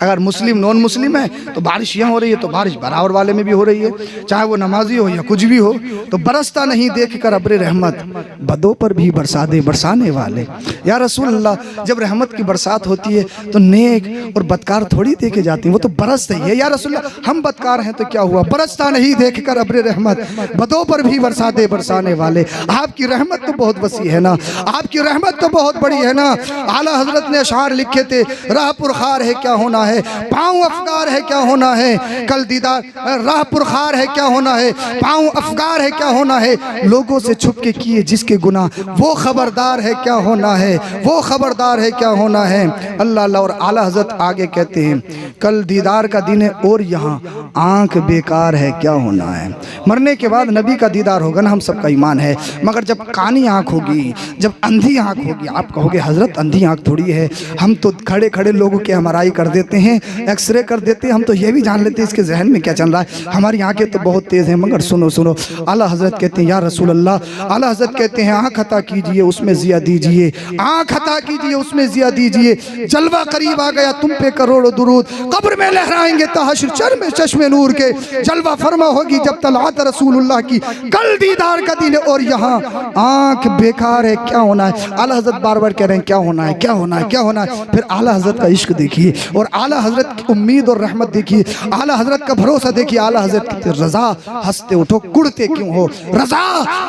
अगर मुस्लिम नॉन मुस्लिम है तो बारिश यहाँ हो रही है तो बारिश बराबर वाले में भी हो रही है, चाहे वो नमाजी हो या कुछ भी हो। तो बरसता नहीं देख कर अब्र रहमत, बदों पर भी बरसा दे बरसाने वाले। या रसूल अल्लाह, जब रहमत की बरसात होती है तो नेक और बदकार थोड़ी देखे जाते, वो तो बरस रही है। या रसूलल्लाह हम बदकार हैं तो क्या हुआ, बरसता नहीं देखकर अब्र रहमत, बदों पर भी बरसा दे बरसाने वाले। आपकी रहमत तो बहुत वसी है ना, आपकी रहमत तो बहुत बड़ी है ना। आला हजरत ने अशार लिखे थे, राह पुरखार है क्या होना है, पाँव अफगार है क्या होना है, कल दीदार राह पुरखार है क्या होना है, पाँव अफगार है क्या होना है, लोगों से छुप के किए जिसके गुनाह वो खबरदार है क्या होना है, वो खबरदार है क्या होना है। अल्लाह अल्लाह। और आला हजरत आगे कहते हैं, कल कल दीदार का दिन है और यहाँ आंख बेकार है, क्या होना है। मरने के बाद नबी का दीदार होगा ना, हम सबका ईमान है। मगर जब कानी आंख होगी, जब अंधी आंख होगी, आप कहोगे हजरत अंधी आंख थोड़ी है, हम तो खड़े खड़े लोगों की एमआरआई कर देते हैं, एक्सरे कर देते हैं, हम तो ये भी जान लेते हैं इसके जहन में क्या चल रहा है। हमारी आंखें तो बहुत तेज़ हैं। मगर सुनो सुनो, आला हजरत कहते हैं या रसूल अल्लाह, आला हजरत कहते हैं आंख अता कीजिए उसमें जिया दीजिए, आंख अता कीजिए उसमें जिया दीजिए। जलवा करीब आ गया तुम पे करोड़ों दुरूद, कब्र में लहराएंगे तहश्र चश्मे नूर के। जलवा फरमा होगी जब तलआत रसूलुल्लाह की, कल दीदार का दिन है और यहाँ आंख बेकार है, क्या होना है। आला हजरत बार बार कह रहे हैं क्या होना है, क्या होना है, क्या होना है। फिर आला हजरत का इश्क देखिए और आला हजरत की उम्मीद और रहमत देखिए, आला हजरत का भरोसा देखिए। आला हजरत कहते रजा हंसते उठो कुड़ते क्यों हो, रजा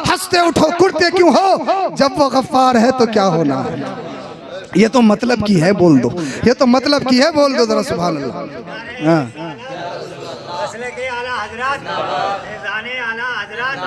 हंसते उठो कुड़ते क्यों हो, जब वो गफ्फार है तो क्या होना है। ये तो मतलब की है, बोल दो, ये तो मतलब की है, बोल दो जरा सुभान अल्लाह। हाँ मसलके आला हजरत, फैज़ाने आला हजरत,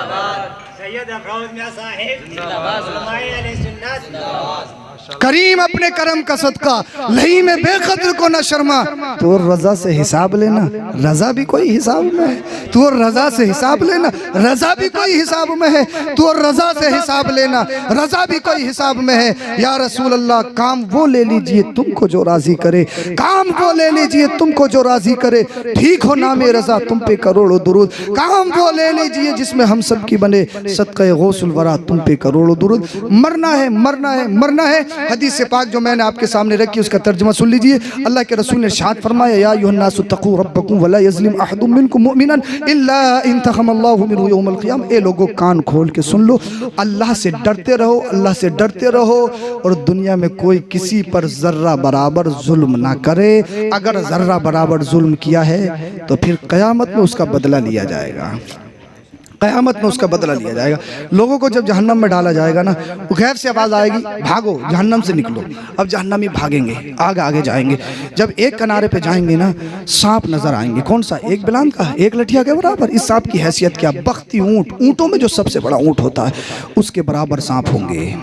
सैयद अफरोज मियां साहिब, उलमाए अहले सुन्नत। करीम अपने करम का सदका लही में बेकद्र को न शर्मा। तो रजा से हिसाब लेना, रजा भी कोई हिसाब में है। तो रजा से हिसाब लेना, रजा भी कोई हिसाब में है। तो रजा से हिसाब लेना, रजा भी कोई हिसाब में है। या रसूल अल्लाह, काम वो ले लीजिए तुमको जो राजी करे, काम वो ले लीजिए तुमको जो राजी करे। ठीक हो नामे रजा तुम पे करोड़ों दुरूद, काम वो ले लीजिए जिसमें हम सब की बने सदक़े गौसुल वरा तुम पे करोड़ों दुरूद। मरना है, मरना है, मरना है। हदीस से पाक जो मैंने आपके सामने रखी उसका तर्जुमा सुन लीजिए। अल्लाह के रसूल ने इरशाद फरमाया, या अय्युहन्नासु तक़ू रब्बकुम वला यज़लिम अहदुम मिनकुम मुमिनन इल्ला इन तख़मल्लाहु मिनहु यौमल क़ियामह। ए लोगों, कान खोल के सुन लो, अल्लाह से डरते रहो, अल्लाह से डरते रहो और दुनिया में कोई किसी पर जर्रा बराबर जुल्म ना करे। अगर जर्रा बराबर जुल्म किया है तो फिर क़यामत में उसका बदला लिया जाएगा, क़यामत में उसका बदला लिया जाएगा। लोगों को जब जहन्नम में डाला जाएगा ना, वो गैब से आवाज़ आएगी, भागो जहन्नम से निकलो। अब जहन्नमी भागेंगे, आगे आगे जाएंगे। जब एक किनारे पे जाएंगे ना, सांप नजर आएंगे। कौन सा? एक बिलान का, एक लठिया के बराबर। इस सांप की हैसियत क्या? बख्ती ऊँट, ऊँटों में जो सबसे बड़ा ऊँट होता है उसके बराबर सांप होंगे,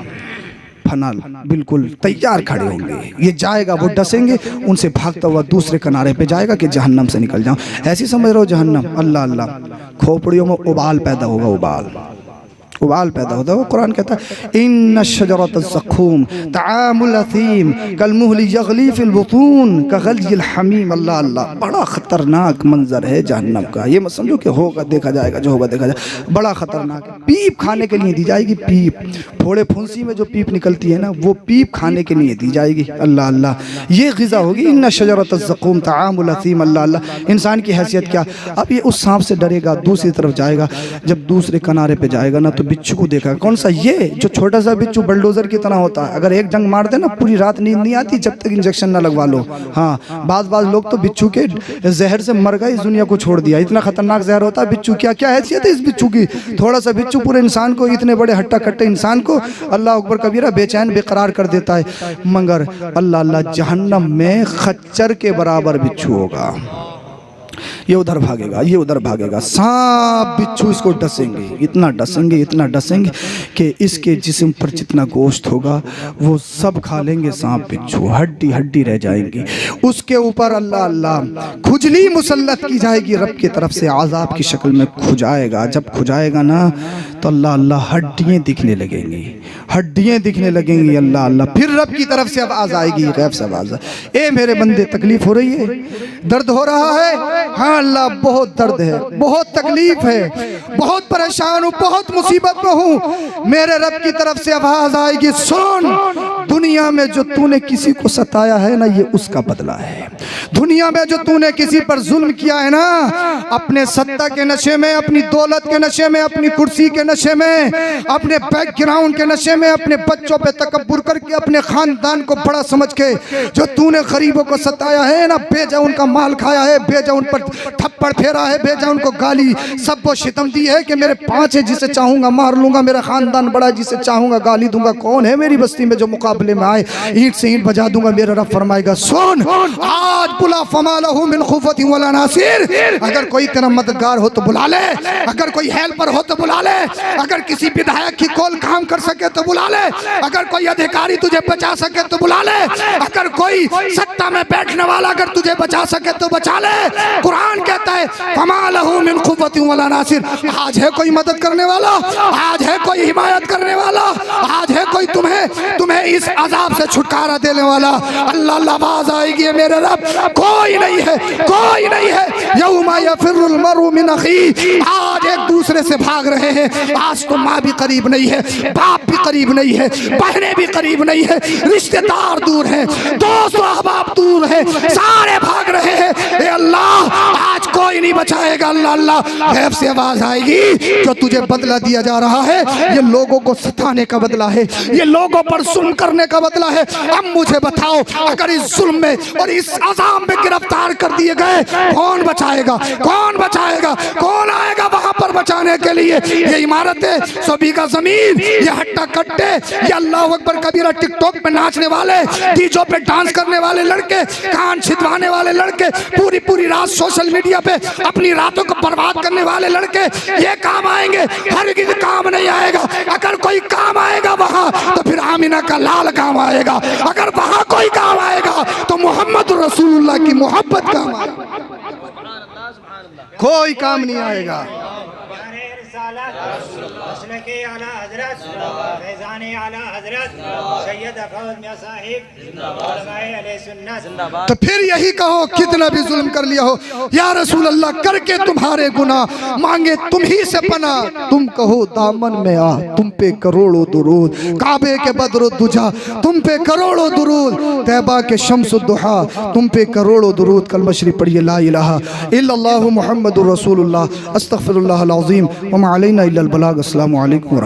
फनल बिल्कुल तैयार खड़े होंगे। ये जाएगा, वो डसेंगे, उनसे भागता हुआ दूसरे किनारे पे जाएगा कि जहन्नम से निकल जाऊं। ऐसी समझ रहो जहन्नम, अल्लाह अल्लाह, खोपड़ियों में उबाल पैदा होगा, उबाल उबाल पैदा होता है। वो कुरान कहता है इन्न शजरतज़्ज़क़ूम तआमुल असीम कलमुहलि यग़ली फिल बुतून कग़लिल हमीम। अल्लाह अल्लाह, बड़ा ख़तरनाक मंजर है जहन्नम का। ये मत समझो कि होगा देखा जाएगा, जो होगा देखा जाएगा। बड़ा ख़तरनाक है। पीप खाने के लिए दी जाएगी, पीप, फोड़े फुंसी में जो पीप निकलती है ना, वो पीप खाने के लिए दी जाएगी। अल्लाह अल्लाह, ये ग़िज़ा होगी। इन्न शजरतज़्ज़क़ूम तआमुल असीम। अल्लाह अल्लाह, इंसान की हैसियत क्या। अब ये उस सांप से डरेगा, दूसरी तरफ जाएगा। जब दूसरे किनारे पर जाएगा ना, तो बिच्छू को देखा। कौन सा? ये जो छोटा सा बिच्छू बलडोजर की तरह होता है। अगर एक जंग मार दे ना, पूरी रात नींद नहीं आती जब तक इंजेक्शन ना लगवा लो। हाँ, बाज लोग तो बिच्छू के जहर से मर गए, इस दुनिया को छोड़ दिया। इतना खतरनाक जहर होता है बिच्छू। क्या क्या हैसियत है इस बिच्छू की। थोड़ा सा बिच्छू पूरे इंसान को, इतने बड़े हट्टा कट्टे इंसान को, अल्लाह अकबर कबीरा, बेचैन बेकरार कर देता है। मगर अल्लाह अल्लाह, जहन्नम में खच्चर के बराबर बिच्छू होगा। ये उधर भागेगा, ये उधर भागेगा। सांप बिच्छू इसको डसेंगे, इतना डसेंगे, इतना डसेंगे कि इसके जिस्म पर जितना गोश्त होगा वो सब खा लेंगे सांप बिच्छू, हड्डी हड्डी रह जाएंगी। उसके ऊपर अल्लाह अल्लाह खुजली मुसल्लत की जाएगी, रब की तरफ से आज़ाब की शक्ल में खुजाएगा। जब खुजाएगा ना, तो अल्लाह अल्लाह हड्डियाँ दिखने लगेंगी, हड्डियाँ दिखने लगेंगी। अल्लाह अल्लाह, फिर रब की तरफ से आवाज़ आएगी, गैब से आवाज़, ए मेरे बंदे तकलीफ हो रही है, दर्द हो रहा है? हाँ अल्लाह, बहुत दर्द है, बहुत तकलीफ है, बहुत परेशान हूँ, बहुत मुसीबत में हूँ। मेरे रब की तरफ से आवाज़ आएगी, सुन, दुनिया में जो तूने किसी को सताया है ना, ये उसका बदला है। दुनिया में जो तूने किसी पर जुल्म किया है ना, अपने सत्ता के नशे में, अपनी दौलत के नशे में, अपनी कुर्सी के नशे में, अपने बैकग्राउंड के नशे में, अपने बच्चों पे तकब्बुर करके, अपने खानदान को बड़ा समझ के जो तूने गरीबों को सताया है ना, बेजा उनका माल खाया है, बेजा उन पर थप्पड़ फेरा है, भेजा उनको गाली, सबको शितम दी है कि मेरे 5 है, जिसे चाहूंगा मार लूंगा, मेरा खानदान बड़ा, जिसे चाहूंगा गाली दूंगा। कौन है मेरी बस्ती में जो मुकाबले में आए? ईंट से ईंट बजा दूंगा। मेरा रब फरमाएगा सुन, आज बुला फमालहु मिन खुफती वला नासिर। अगर कोई तेरा मददगार हो तो बुला ले, अगर कोई हेल्पर हो तो बुला ले, अगर किसी विधायक की कॉल काम कर सके तो बुला ले, अगर कोई अधिकारी तुझे बचा सके तो बुला ले, अगर कोई सत्ता में बैठने वाला अगर तुझे बचा सके तो बचा ले। कुरान कहता है फमालहु मिन खुफती वला नासिर। आज है कोई मदद करने वाला, आज है कोई हिमायत करने वाला, आज है कोई तुम्हें इस अजाब से छुटकारा देने वाला। अल्लाह आवाज आएगी मेरे रब, कोई नहीं है, कोई नहीं है। यौमा यफिरुल मरउ मिन अखी। आज एक दूसरे से भाग रहे हैं। आज तो माँ भी करीब नहीं है, बाप भी करीब नहीं है, बहनें भी करीब नहीं है, रिश्तेदार दूर हैं, दोस्त अहबाब दूर हैं, सारे भाग रहे हैं। ए अल्लाह, आज कोई नहीं बचाएगा। अल्लाह अल्लाह गैब से आवाज आएगी, जो तुझे बदला दिया जा रहा है ये लोगों को सताने का बदला है, ये लोगों पर जुल्म करने का बदला है। अब मुझे बताओ, अगर इस जुल्म में और इस अज़ाब में गिरफ्तार कर दिए गए, कौन बचाएगा? कौन बचाएगा? कौन आएगा वहां पर बचाने के लिए? ये इमारतें, 100 बीघा जमीन, ये हट्टा कट्टे, ये अल्लाह अकबर कबीरा, टिकटॉक पे नाचने वाले, डीजो पे डांस करने वाले लड़के, कान छिदवाने वाले लड़के, पूरी पूरी रात सोशल मीडिया पे अपनी रातों को बर्बाद करने वाले लड़के, ये काम आएंगे? हरगिज़ काम नहीं आएगा। अगर कोई काम आएगा वहां तो फिर आमिना का लाल काम आएगा। अगर वहां कोई काम आएगा तो मोहम्मद रसूलुल्लाह की मोहब्बत काम आएगा, कोई काम नहीं आएगा। तो फिर यही कहो, कितना भी जुल्म कर लिया हो, या रसूल अल्लाह करके तुम्हारे गुनाह मांगे तुम ही से पना, तुम कहो दामन में आ, तुम पे करोड़ों दुरूद, काबे के बदरो दुजा तुम पे करोड़ों दुरूद, तैबा के शम्स दुहा तुम पे करोड़ों दुरूद। कलमा शरीफ पढ़िए, ला इलाहा इल्लल्लाहु मुहम्मदुर रसूलुल्लाह, अस्तगफिरुल्लाह अल अज़ीम व मा अलैना इल्लल बलाग। अस्सलामु अलैकुम।